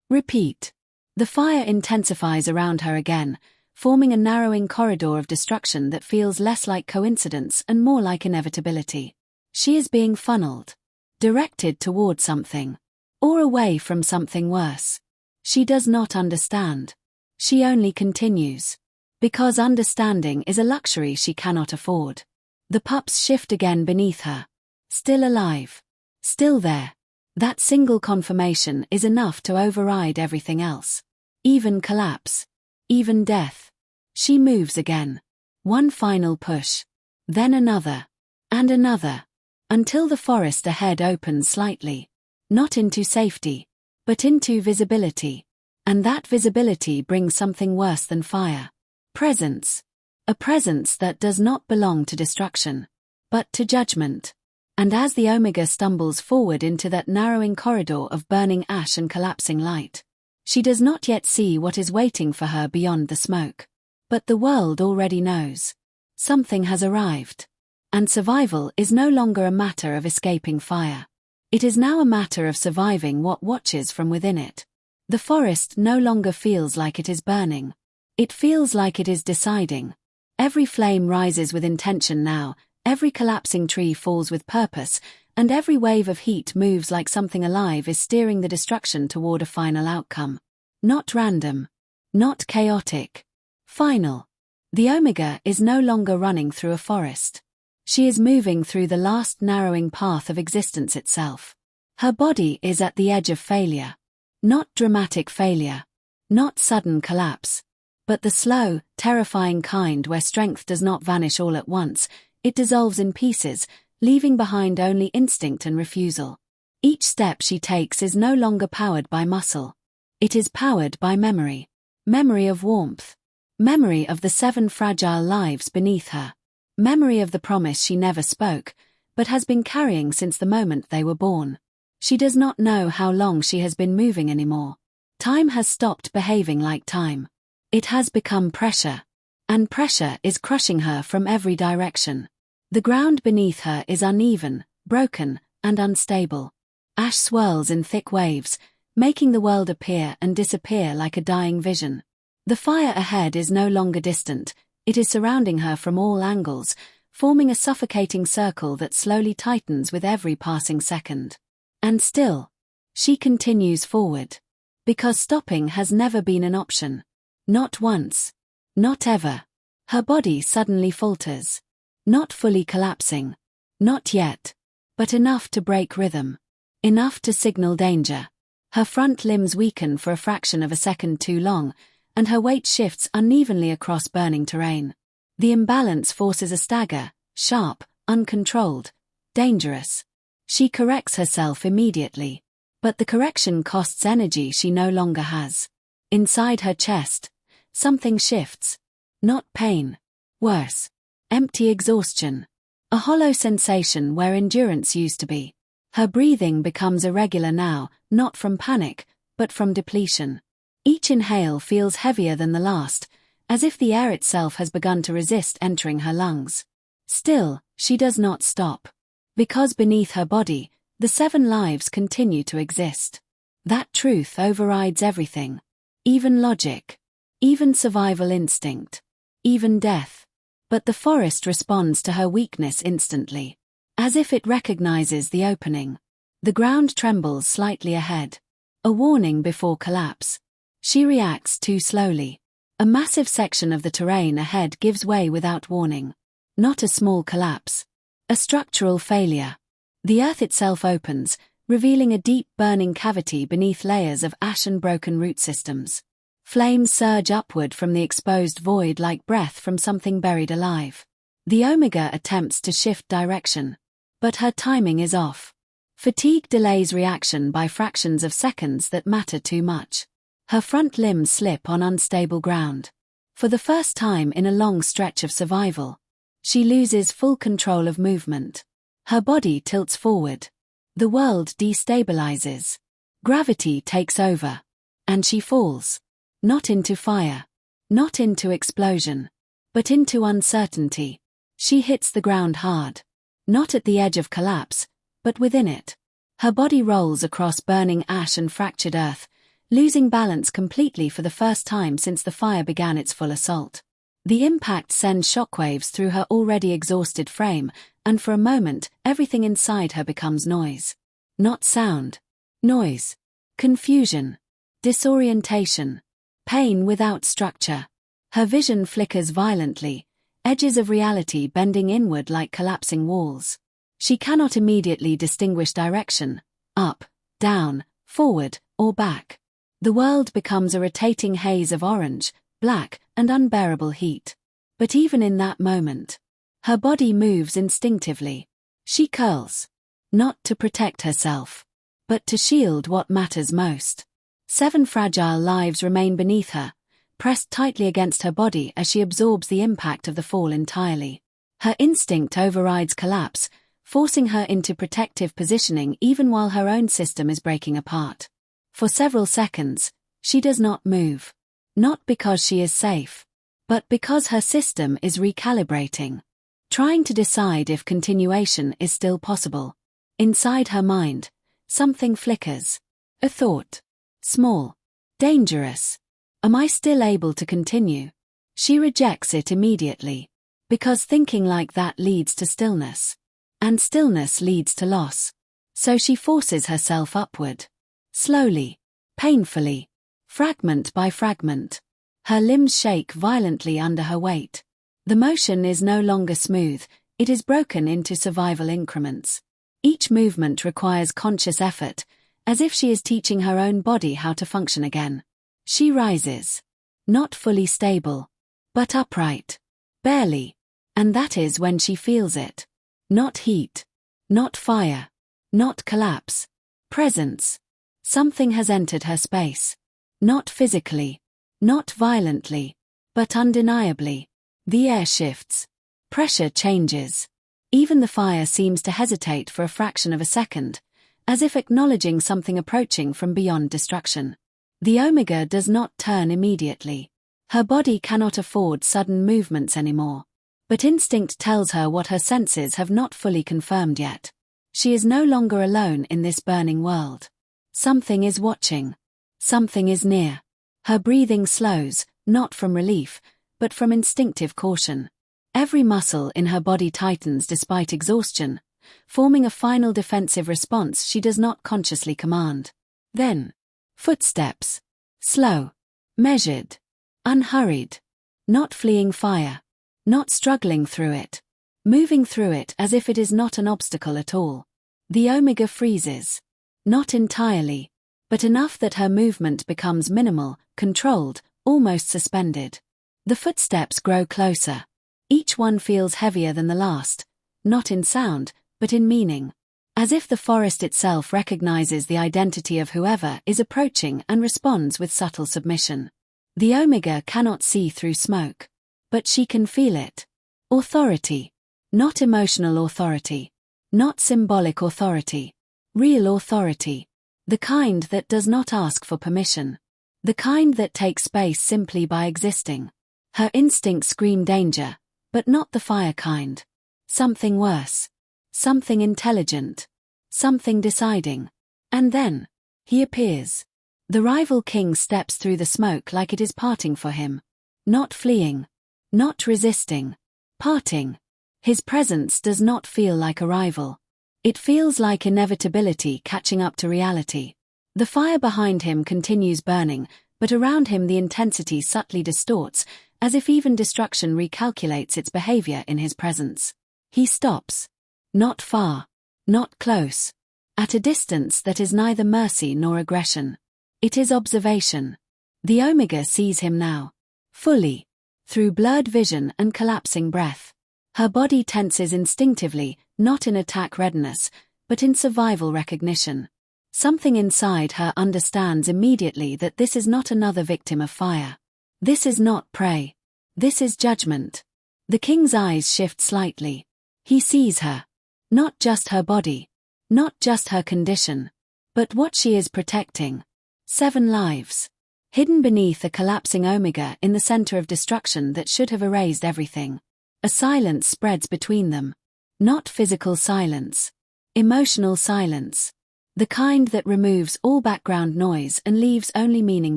Repeat. The fire intensifies around her again, forming a narrowing corridor of destruction that feels less like coincidence and more like inevitability. She is being funneled. Directed toward something. Or away from something worse. She does not understand. She only continues. Because understanding is a luxury she cannot afford. The pups shift again beneath her. Still alive. Still there. That single confirmation is enough to override everything else. Even collapse. Even death. She moves again. One final push. Then another. And another. Until the forest ahead opens slightly. Not into safety. But into visibility. And that visibility brings something worse than fire. Presence. A presence that does not belong to destruction. But to judgment. And as the Omega stumbles forward into that narrowing corridor of burning ash and collapsing light, she does not yet see what is waiting for her beyond the smoke. But the world already knows. Something has arrived. And survival is no longer a matter of escaping fire. It is now a matter of surviving what watches from within it. The forest no longer feels like it is burning. It feels like it is deciding. Every flame rises with intention now. Every collapsing tree falls with purpose, and every wave of heat moves like something alive is steering the destruction toward a final outcome. Not random. Not chaotic. Final. The Omega is no longer running through a forest. She is moving through the last narrowing path of existence itself. Her body is at the edge of failure. Not dramatic failure. Not sudden collapse. But the slow, terrifying kind where strength does not vanish all at once, it dissolves in pieces, leaving behind only instinct and refusal. Each step she takes is no longer powered by muscle. It is powered by memory. Memory of warmth. Memory of the 7 fragile lives beneath her. Memory of the promise she never spoke, but has been carrying since the moment they were born. She does not know how long she has been moving anymore. Time has stopped behaving like time. It has become pressure. And pressure is crushing her from every direction. The ground beneath her is uneven, broken, and unstable. Ash swirls in thick waves, making the world appear and disappear like a dying vision. The fire ahead is no longer distant, it is surrounding her from all angles, forming a suffocating circle that slowly tightens with every passing second. And still, she continues forward. Because stopping has never been an option. Not once. Not ever. Her body suddenly falters. Not fully collapsing. Not yet. But enough to break rhythm. Enough to signal danger. Her front limbs weaken for a fraction of a second too long, and her weight shifts unevenly across burning terrain. The imbalance forces a stagger, sharp, uncontrolled, dangerous. She corrects herself immediately. But the correction costs energy she no longer has. Inside her chest, something shifts. Not pain. Worse. Empty exhaustion. A hollow sensation where endurance used to be. Her breathing becomes irregular now, not from panic, but from depletion. Each inhale feels heavier than the last, as if the air itself has begun to resist entering her lungs. Still, she does not stop. Because beneath her body, the 7 lives continue to exist. That truth overrides everything. Even logic. Even survival instinct. Even death. But the forest responds to her weakness instantly. As if it recognizes the opening. The ground trembles slightly ahead. A warning before collapse. She reacts too slowly. A massive section of the terrain ahead gives way without warning. Not a small collapse. A structural failure. The earth itself opens, revealing a deep burning cavity beneath layers of ash and broken root systems. Flames surge upward from the exposed void like breath from something buried alive. The Omega attempts to shift direction. But her timing is off. Fatigue delays reaction by fractions of seconds that matter too much. Her front limbs slip on unstable ground. For the first time in a long stretch of survival, she loses full control of movement. Her body tilts forward. The world destabilizes. Gravity takes over. And she falls. Not into fire. Not into explosion. But into uncertainty. She hits the ground hard. Not at the edge of collapse, but within it. Her body rolls across burning ash and fractured earth, losing balance completely for the first time since the fire began its full assault. The impact sends shockwaves through her already exhausted frame, and for a moment, everything inside her becomes noise. Not sound. Noise. Confusion. Disorientation. Pain without structure. Her vision flickers violently, edges of reality bending inward like collapsing walls. She cannot immediately distinguish direction, up, down, forward, or back. The world becomes a rotating haze of orange, black, and unbearable heat. But even in that moment, her body moves instinctively. She curls. Not to protect herself, but to shield what matters most. 7 fragile lives remain beneath her, pressed tightly against her body as she absorbs the impact of the fall entirely. Her instinct overrides collapse, forcing her into protective positioning even while her own system is breaking apart. For several seconds, she does not move. Not because she is safe, but because her system is recalibrating. Trying to decide if continuation is still possible. Inside her mind, something flickers. A thought. Small. Dangerous. Am I still able to continue? She rejects it immediately. Because thinking like that leads to stillness. And stillness leads to loss. So she forces herself upward. Slowly. Painfully. Fragment by fragment. Her limbs shake violently under her weight. The motion is no longer smooth, it is broken into survival increments. Each movement requires conscious effort, as if she is teaching her own body how to function again. She rises. Not fully stable, but upright. Barely. And that is when she feels it. Not heat. Not fire. Not collapse. Presence. Something has entered her space. Not physically. Not violently. But undeniably. The air shifts. Pressure changes. Even the fire seems to hesitate for a fraction of a second, as if acknowledging something approaching from beyond destruction. The Omega does not turn immediately. Her body cannot afford sudden movements anymore. But instinct tells her what her senses have not fully confirmed yet. She is no longer alone in this burning world. Something is watching. Something is near. Her breathing slows, not from relief, but from instinctive caution. Every muscle in her body tightens despite exhaustion, forming a final defensive response she does not consciously command. Then, footsteps. Slow. Measured. Unhurried. Not fleeing fire. Not struggling through it. Moving through it as if it is not an obstacle at all. The Omega freezes. Not entirely, but enough that her movement becomes minimal, controlled, almost suspended. The footsteps grow closer. Each one feels heavier than the last, not in sound, but in meaning. As if the forest itself recognizes the identity of whoever is approaching and responds with subtle submission. The Omega cannot see through smoke. But she can feel it. Authority. Not emotional authority. Not symbolic authority. Real authority. The kind that does not ask for permission. The kind that takes space simply by existing. Her instincts scream danger, but not the fire kind. Something worse. Something intelligent. Something deciding. And then, he appears. The rival king steps through the smoke like it is parting for him. Not fleeing. Not resisting. Parting. His presence does not feel like arrival. It feels like inevitability catching up to reality. The fire behind him continues burning, but around him the intensity subtly distorts, as if even destruction recalculates its behavior in his presence. He stops. Not far. Not close. At a distance that is neither mercy nor aggression. It is observation. The Omega sees him now. Fully. Through blurred vision and collapsing breath. Her body tenses instinctively, not in attack readiness, but in survival recognition. Something inside her understands immediately that this is not another victim of fire. This is not prey. This is judgment. The king's eyes shift slightly. He sees her. Not just her body. Not just her condition. But what she is protecting. 7 lives. Hidden beneath a collapsing Omega in the center of destruction that should have erased everything. A silence spreads between them. Not physical silence. Emotional silence. The kind that removes all background noise and leaves only meaning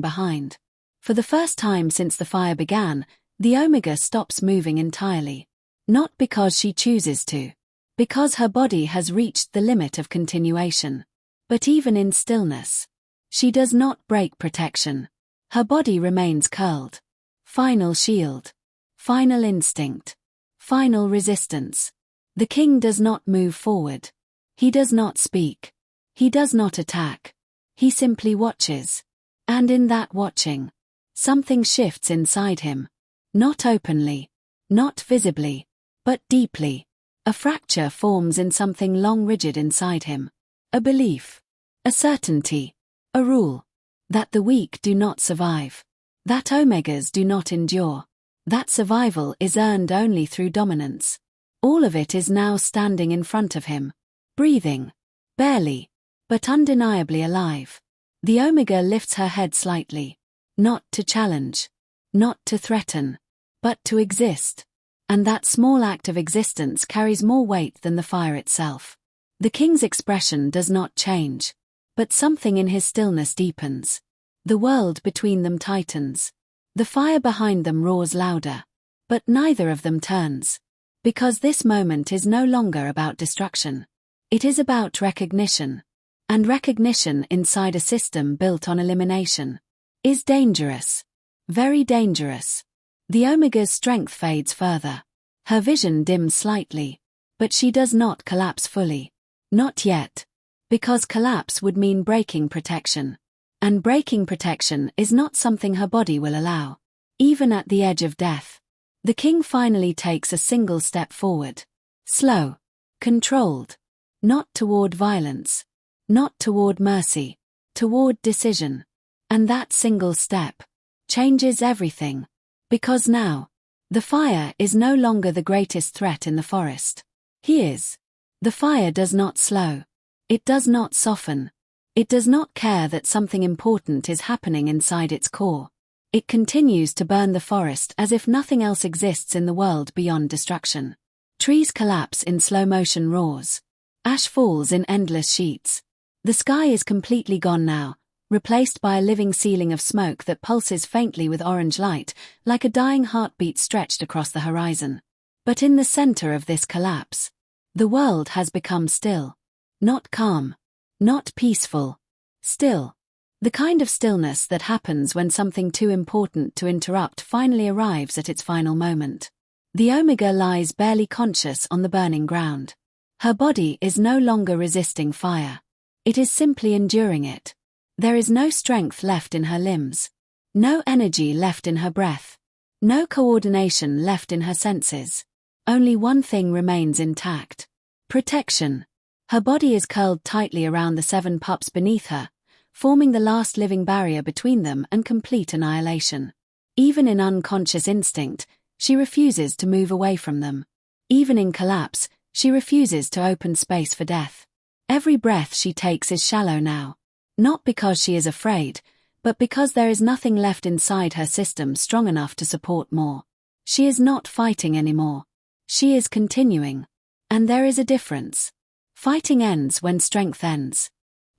behind. For the first time since the fire began, the Omega stops moving entirely. Not because she chooses to. Because her body has reached the limit of continuation. But even in stillness, she does not break protection. Her body remains curled. Final shield. Final instinct. Final resistance. The king does not move forward. He does not speak. He does not attack. He simply watches. And in that watching, something shifts inside him. Not openly. Not visibly. But deeply. A fracture forms in something long rigid inside him. A belief. A certainty. A rule. That the weak do not survive. That Omegas do not endure. That survival is earned only through dominance. All of it is now standing in front of him. Breathing. Barely. But undeniably alive. The Omega lifts her head slightly. Not to challenge. Not to threaten. But to exist. And that small act of existence carries more weight than the fire itself. The king's expression does not change. But something in his stillness deepens. The world between them tightens. The fire behind them roars louder. But neither of them turns. Because this moment is no longer about destruction. It is about recognition. And recognition inside a system built on elimination is dangerous. Very dangerous. The Omega's strength fades further. Her vision dims slightly. But she does not collapse fully. Not yet. Because collapse would mean breaking protection. And breaking protection is not something her body will allow. Even at the edge of death. The king finally takes a single step forward. Slow. Controlled. Not toward violence. Not toward mercy. Toward decision. And that single step changes everything. Because now, the fire is no longer the greatest threat in the forest. He is. The fire does not slow. It does not soften. It does not care that something important is happening inside its core. It continues to burn the forest as if nothing else exists in the world beyond destruction. Trees collapse in slow-motion roars. Ash falls in endless sheets. The sky is completely gone now, replaced by a living ceiling of smoke that pulses faintly with orange light, like a dying heartbeat stretched across the horizon. But in the center of this collapse, the world has become still. Not calm. Not peaceful. Still. The kind of stillness that happens when something too important to interrupt finally arrives at its final moment. The Omega lies barely conscious on the burning ground. Her body is no longer resisting fire. It is simply enduring it. There is no strength left in her limbs. No energy left in her breath. No coordination left in her senses. Only one thing remains intact. Protection. Her body is curled tightly around the 7 pups beneath her, forming the last living barrier between them and complete annihilation. Even in unconscious instinct, she refuses to move away from them. Even in collapse, she refuses to open space for death. Every breath she takes is shallow now. Not because she is afraid, but because there is nothing left inside her system strong enough to support more. She is not fighting anymore. She is continuing. And there is a difference. Fighting ends when strength ends.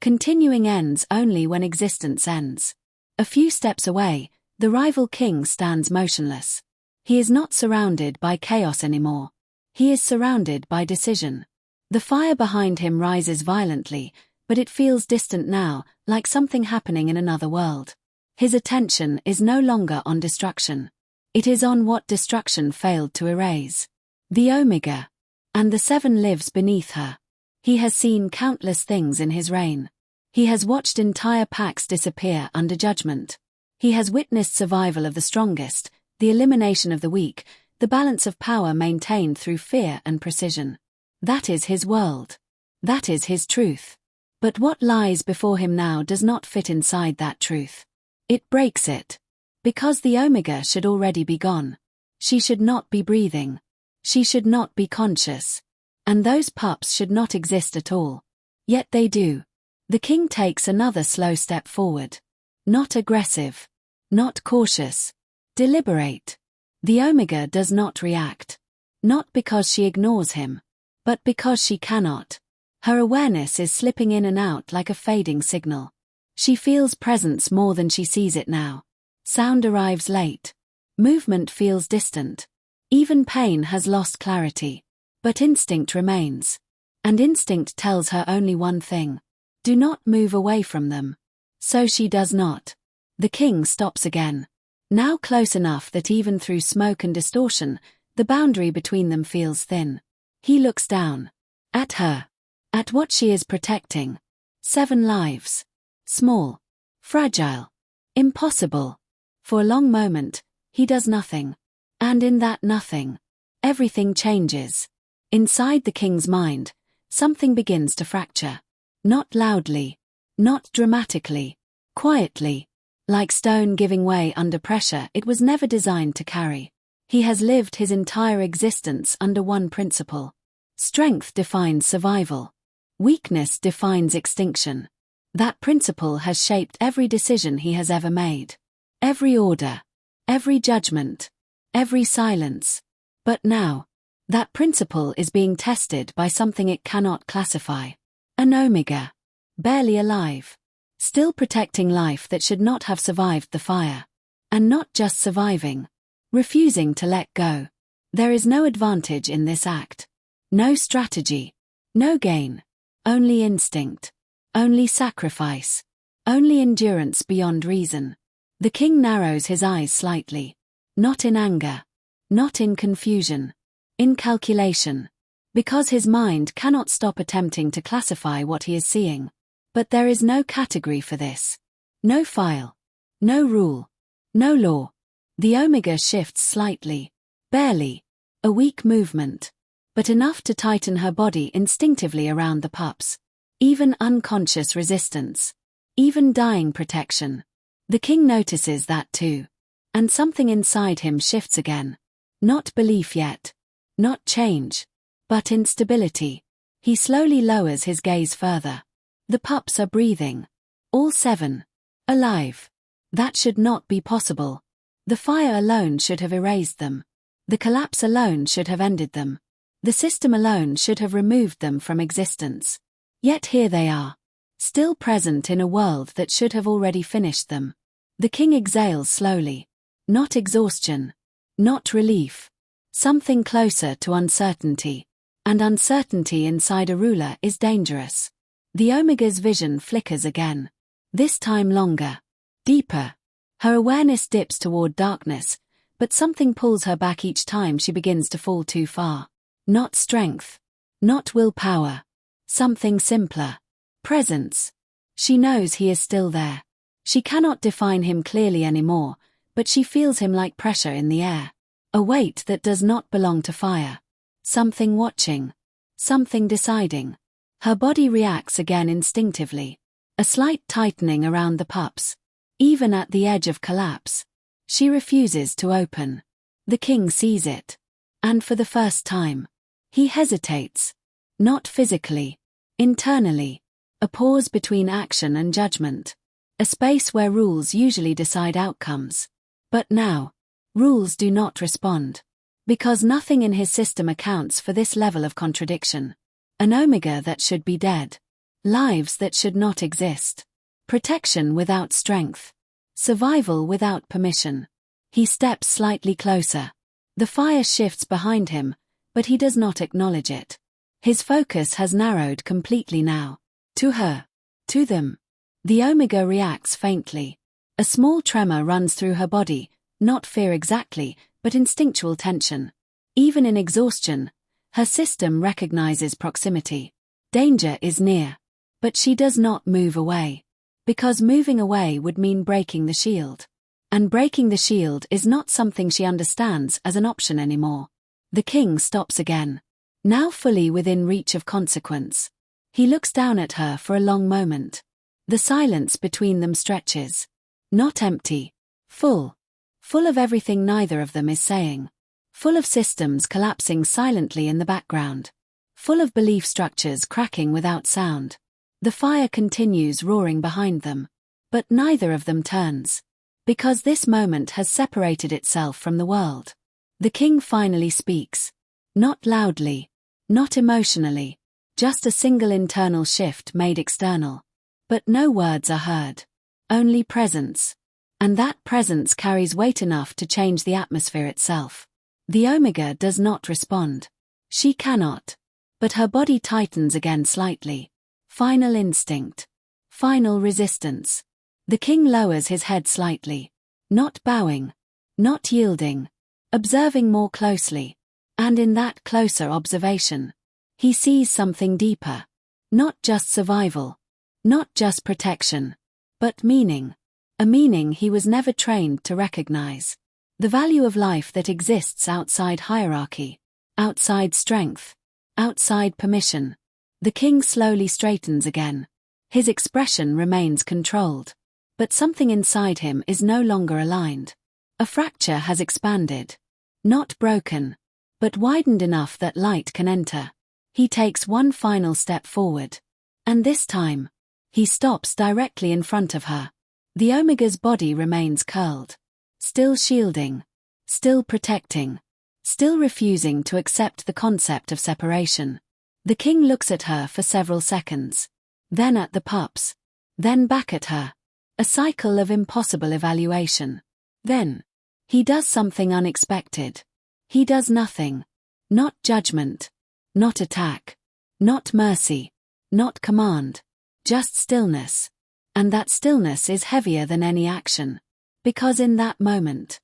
Continuing ends only when existence ends. A few steps away, the rival king stands motionless. He is not surrounded by chaos anymore. He is surrounded by decision. The fire behind him rises violently, but it feels distant now, like something happening in another world. His attention is no longer on destruction. It is on what destruction failed to erase. The Omega. And the 7 lives beneath her. He has seen countless things in his reign. He has watched entire packs disappear under judgment. He has witnessed survival of the strongest, the elimination of the weak, the balance of power maintained through fear and precision. That is his world. That is his truth. But what lies before him now does not fit inside that truth. It breaks it. Because the Omega should already be gone. She should not be breathing. She should not be conscious. And those pups should not exist at all. Yet they do. The king takes another slow step forward. Not aggressive. Not cautious. Deliberate. The Omega does not react. Not because she ignores him. But because she cannot. Her awareness is slipping in and out like a fading signal. She feels presence more than she sees it now. Sound arrives late. Movement feels distant. Even pain has lost clarity. But instinct remains. And instinct tells her only one thing. Do not move away from them. So she does not. The king stops again. Now close enough that even through smoke and distortion, the boundary between them feels thin. He looks down. At her. At what she is protecting. 7 lives. Small. Fragile. Impossible. For a long moment, he does nothing. And in that nothing, everything changes. Inside the king's mind, something begins to fracture. Not loudly. Not dramatically. Quietly. Like stone giving way under pressure it was never designed to carry. He has lived his entire existence under one principle. Strength defines survival. Weakness defines extinction. That principle has shaped every decision he has ever made. Every order. Every judgment. Every silence. But now, that principle is being tested by something it cannot classify. An Omega. Barely alive. Still protecting life that should not have survived the fire. And not just surviving. Refusing to let go. There is no advantage in this act. No strategy. No gain. Only instinct. Only sacrifice. Only endurance beyond reason. The king narrows his eyes slightly. Not in anger. Not in confusion. In calculation. Because his mind cannot stop attempting to classify what he is seeing. But there is no category for this. No file. No rule. No law. The omega shifts slightly. Barely. A weak movement. But enough to tighten her body instinctively around the pups. Even unconscious resistance. Even dying protection. The king notices that too. And something inside him shifts again. Not belief yet. Not change. But instability. He slowly lowers his gaze further. The pups are breathing. All 7. Alive. That should not be possible. The fire alone should have erased them. The collapse alone should have ended them. The system alone should have removed them from existence. Yet here they are. Still present in a world that should have already finished them. The king exhales slowly. Not exhaustion. Not relief. Something closer to uncertainty. And uncertainty inside a ruler is dangerous. The omega's vision flickers again. This time longer. Deeper. Her awareness dips toward darkness, but something pulls her back each time she begins to fall too far. Not strength. Not willpower. Something simpler. Presence. She knows he is still there. She cannot define him clearly anymore, but she feels him like pressure in the air. A weight that does not belong to fire. Something watching. Something deciding. Her body reacts again instinctively. A slight tightening around the pups. Even at the edge of collapse. She refuses to open. The king sees it. And for the first time. He hesitates. Not physically. Internally. A pause between action and judgment. A space where rules usually decide outcomes. But now, rules do not respond. Because nothing in his system accounts for this level of contradiction. An omega that should be dead. Lives that should not exist. Protection without strength. Survival without permission. He steps slightly closer. The fire shifts behind him, but he does not acknowledge it. His focus has narrowed completely now. To her. To them. The omega reacts faintly. A small tremor runs through her body, not fear exactly, but instinctual tension. Even in exhaustion, her system recognizes proximity. Danger is near. But she does not move away. Because moving away would mean breaking the shield. And breaking the shield is not something she understands as an option anymore. The king stops again. Now fully within reach of consequence. He looks down at her for a long moment. The silence between them stretches. Not empty. Full. Full of everything neither of them is saying. Full of systems collapsing silently in the background. Full of belief structures cracking without sound. The fire continues roaring behind them. But neither of them turns. Because this moment has separated itself from the world. The king finally speaks. Not loudly. Not emotionally. Just a single internal shift made external. But no words are heard. Only presence. And that presence carries weight enough to change the atmosphere itself. The omega does not respond. She cannot. But her body tightens again slightly. Final instinct. Final resistance. The king lowers his head slightly. Not bowing. Not yielding. Observing more closely. And in that closer observation, he sees something deeper. Not just survival. Not just protection. But meaning. A meaning he was never trained to recognize. The value of life that exists outside hierarchy. Outside strength. Outside permission. The king slowly straightens again. His expression remains controlled. But something inside him is no longer aligned. A fracture has expanded. Not broken. But widened enough that light can enter. He takes one final step forward. And this time, he stops directly in front of her. The omega's body remains curled. Still shielding. Still protecting. Still refusing to accept the concept of separation. The king looks at her for several seconds. Then at the pups. Then back at her. A cycle of impossible evaluation. Then, he does something unexpected. He does nothing. Not judgment. Not attack. Not mercy. Not command. Just stillness. And that stillness is heavier than any action. Because in that moment,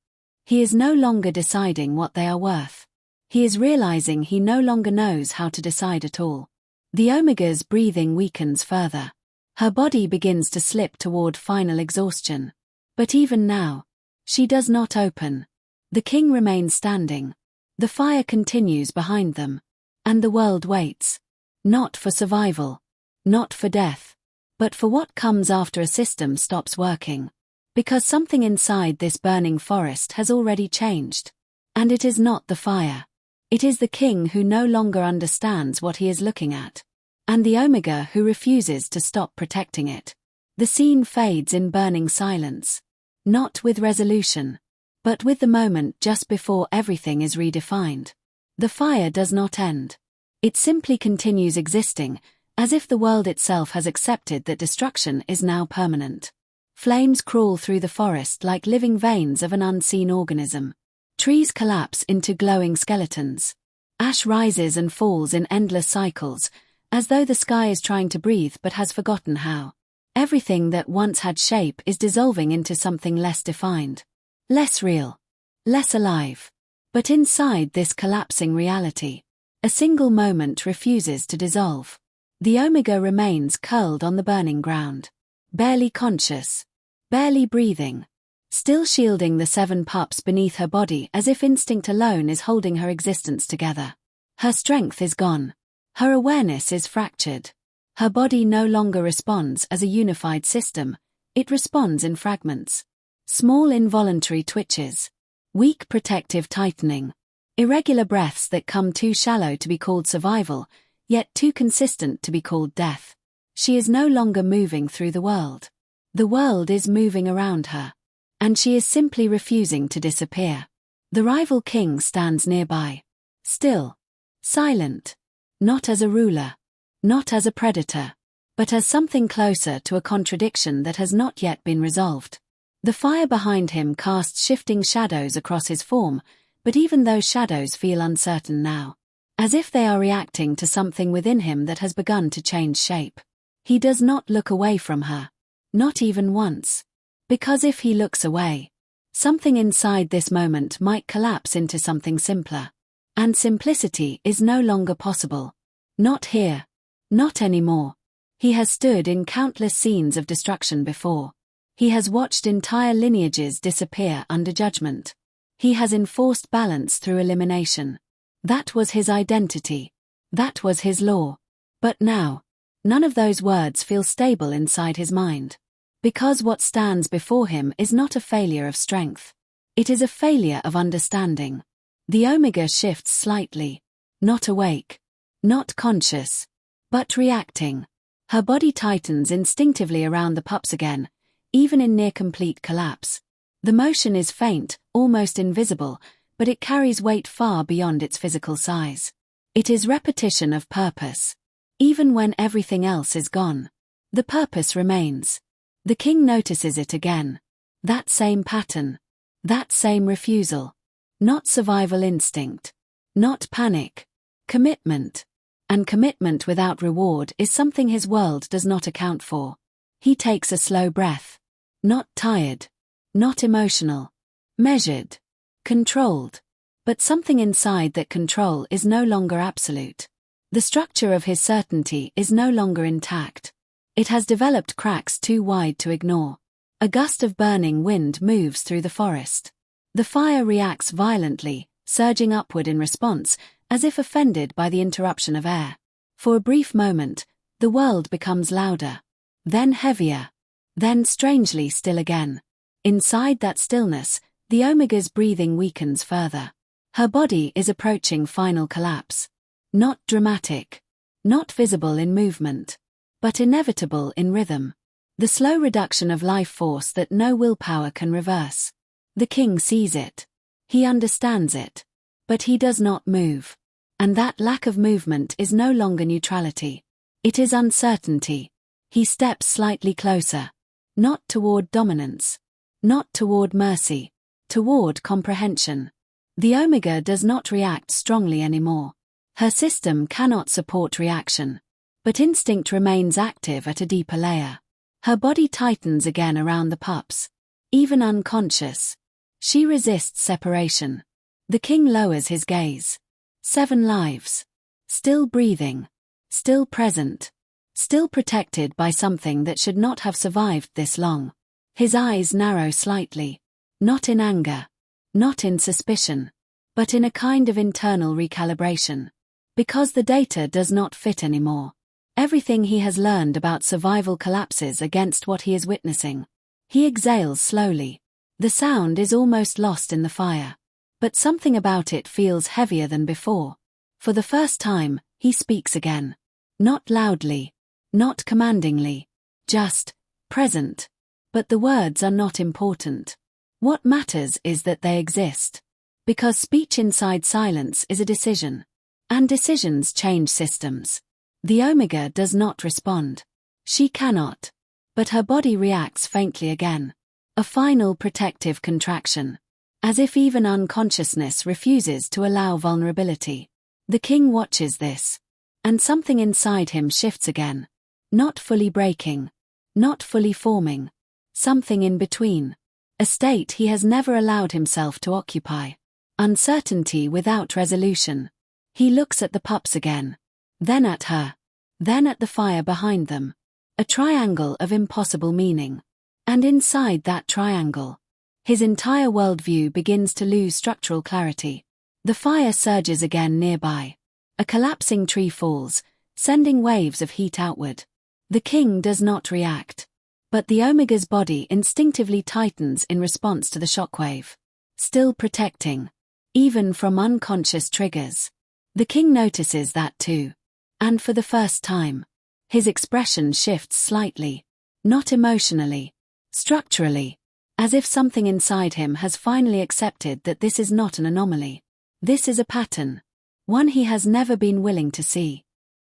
he is no longer deciding what they are worth. He is realizing he no longer knows how to decide at all. The Omega's breathing weakens further. Her body begins to slip toward final exhaustion. But even now, she does not open. The king remains standing. The fire continues behind them. And the world waits. Not for survival. Not for death. But for what comes after a system stops working. Because something inside this burning forest has already changed. And it is not the fire. It is the king who no longer understands what he is looking at. And the Omega who refuses to stop protecting it. The scene fades in burning silence. Not with resolution. But with the moment just before everything is redefined. The fire does not end. It simply continues existing, as if the world itself has accepted that destruction is now permanent. Flames crawl through the forest like living veins of an unseen organism. Trees collapse into glowing skeletons. Ash rises and falls in endless cycles, as though the sky is trying to breathe but has forgotten how. Everything that once had shape is dissolving into something less defined. Less real. Less alive. But inside this collapsing reality, a single moment refuses to dissolve. The Omega remains curled on the burning ground. Barely conscious. Barely breathing. Still shielding the 7 pups beneath her body as if instinct alone is holding her existence together. Her strength is gone. Her awareness is fractured. Her body no longer responds as a unified system, it responds in fragments. Small involuntary twitches. Weak protective tightening. Irregular breaths that come too shallow to be called survival, yet too consistent to be called death. She is no longer moving through the world. The world is moving around her. And she is simply refusing to disappear. The rival king stands nearby. Still. Silent. Not as a ruler. Not as a predator. But as something closer to a contradiction that has not yet been resolved. The fire behind him casts shifting shadows across his form, but even those shadows feel uncertain now. As if they are reacting to something within him that has begun to change shape. He does not look away from her. Not even once. Because if he looks away, something inside this moment might collapse into something simpler. And simplicity is no longer possible. Not here. Not anymore. He has stood in countless scenes of destruction before. He has watched entire lineages disappear under judgment. He has enforced balance through elimination. That was his identity. That was his law. But now, none of those words feel stable inside his mind. Because what stands before him is not a failure of strength. It is a failure of understanding. The Omega shifts slightly. Not awake. Not conscious. But reacting. Her body tightens instinctively around the pups again, even in near-complete collapse. The motion is faint, almost invisible, but it carries weight far beyond its physical size. It is repetition of purpose. Even when everything else is gone, the purpose remains. The king notices it again. That same pattern. That same refusal. Not survival instinct. Not panic. Commitment. And commitment without reward is something his world does not account for. He takes a slow breath. Not tired. Not emotional. Measured. Controlled. But something inside that control is no longer absolute. The structure of his certainty is no longer intact. It has developed cracks too wide to ignore. A gust of burning wind moves through the forest. The fire reacts violently, surging upward in response, as if offended by the interruption of air. For a brief moment, the world becomes louder. Then heavier. Then strangely still again. Inside that stillness, the Omega's breathing weakens further. Her body is approaching final collapse. Not dramatic. Not visible in movement. But inevitable in rhythm. The slow reduction of life force that no willpower can reverse. The king sees it. He understands it. But he does not move. And that lack of movement is no longer neutrality. It is uncertainty. He steps slightly closer. Not toward dominance. Not toward mercy. Toward comprehension. The Omega does not react strongly anymore. Her system cannot support reaction. But instinct remains active at a deeper layer. Her body tightens again around the pups. even unconscious. She resists separation. The king lowers his gaze. 7 lives. Still breathing. Still present. Still protected by something that should not have survived this long. His eyes narrow slightly. Not in anger. Not in suspicion. But in a kind of internal recalibration. Because the data does not fit anymore. Everything he has learned about survival collapses against what he is witnessing. He exhales slowly. The sound is almost lost in the fire. But something about it feels heavier than before. For the first time, he speaks again. Not loudly. Not commandingly. Just, present. But the words are not important. What matters is that they exist. Because speech inside silence is a decision. And decisions change systems. The Omega does not respond. She cannot. But her body reacts faintly again. A final protective contraction. As if even unconsciousness refuses to allow vulnerability. The king watches this. And something inside him shifts again. Not fully breaking. Not fully forming. Something in between. A state he has never allowed himself to occupy. Uncertainty without resolution. He looks at the pups again. Then at her. Then at the fire behind them. A triangle of impossible meaning. And inside that triangle, his entire worldview begins to lose structural clarity. The fire surges again nearby. A collapsing tree falls, sending waves of heat outward. The king does not react. But the Omega's body instinctively tightens in response to the shockwave. Still protecting. Even from unconscious triggers. The king notices that too. And for the first time, his expression shifts slightly. Not emotionally. Structurally. As if something inside him has finally accepted that this is not an anomaly. This is a pattern. One he has never been willing to see.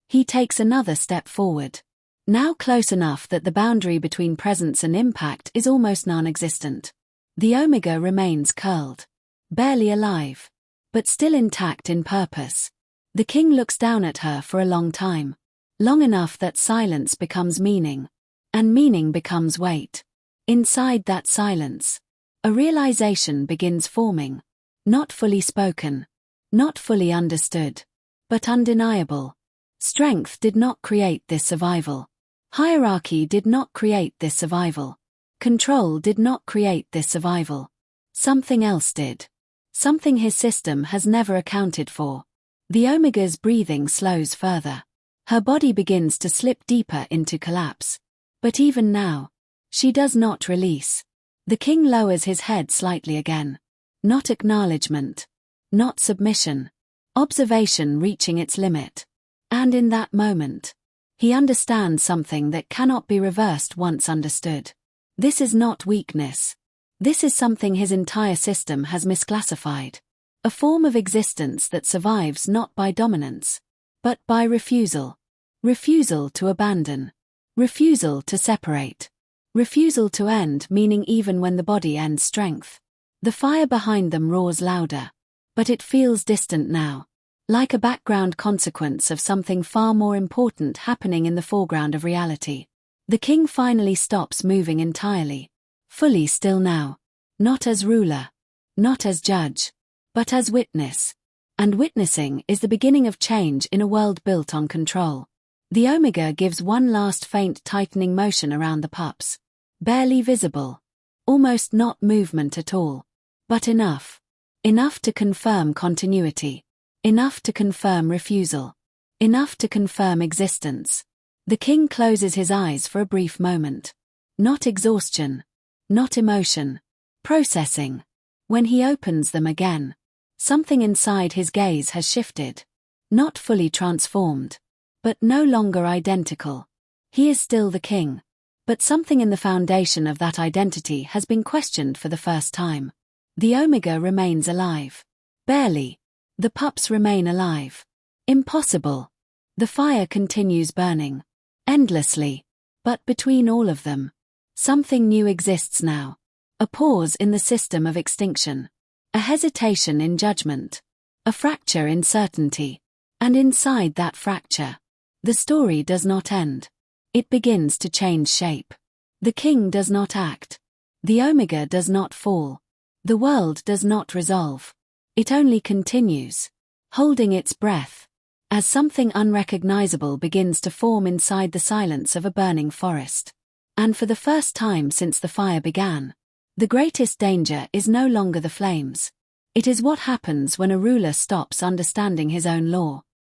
He takes another step forward. Now close enough that the boundary between presence and impact is almost non-existent. The Omega remains curled. Barely alive. But still intact in purpose. The king looks down at her for a long time. Long enough that silence becomes meaning. And meaning becomes weight. Inside that silence, a realization begins forming. Not fully spoken. Not fully understood. But undeniable. Strength did not create this survival. Hierarchy did not create this survival. Control did not create this survival. Something else did. Something his system has never accounted for. The Omega's breathing slows further. Her body begins to slip deeper into collapse. But even now, she does not release. The king lowers his head slightly again. Not acknowledgement. Not submission. Observation reaching its limit. And in that moment, he understands something that cannot be reversed once understood. This is not weakness. This is something his entire system has misclassified. A form of existence that survives not by dominance, but by refusal. Refusal to abandon. Refusal to separate. Refusal to end, meaning even when the body ends strength. The fire behind them roars louder. But it feels distant now. Like a background consequence of something far more important happening in the foreground of reality. The king finally stops moving entirely. Fully still now. Not as ruler. Not as judge. But as witness. And witnessing is the beginning of change in a world built on control. The Omega gives one last faint tightening motion around the pups. Barely visible. Almost not movement at all. But enough. Enough to confirm continuity. Enough to confirm refusal. Enough to confirm existence. The king closes his eyes for a brief moment. Not exhaustion. Not emotion. Processing. When he opens them again, something inside his gaze has shifted. Not fully transformed. But no longer identical. He is still the king. But something in the foundation of that identity has been questioned for the first time. The Omega remains alive. Barely. The pups remain alive. Impossible. The fire continues burning. Endlessly. But between all of them, something new exists now. A pause in the system of extinction. A hesitation in judgment. A fracture in certainty. And inside that fracture, the story does not end. It begins to change shape. The king does not act. The omega does not fall. The world does not resolve. It only continues, holding its breath, as something unrecognizable begins to form inside the silence of a burning forest. And for the first time since the fire began, the greatest danger is no longer the flames. It is what happens when a ruler stops understanding his own law.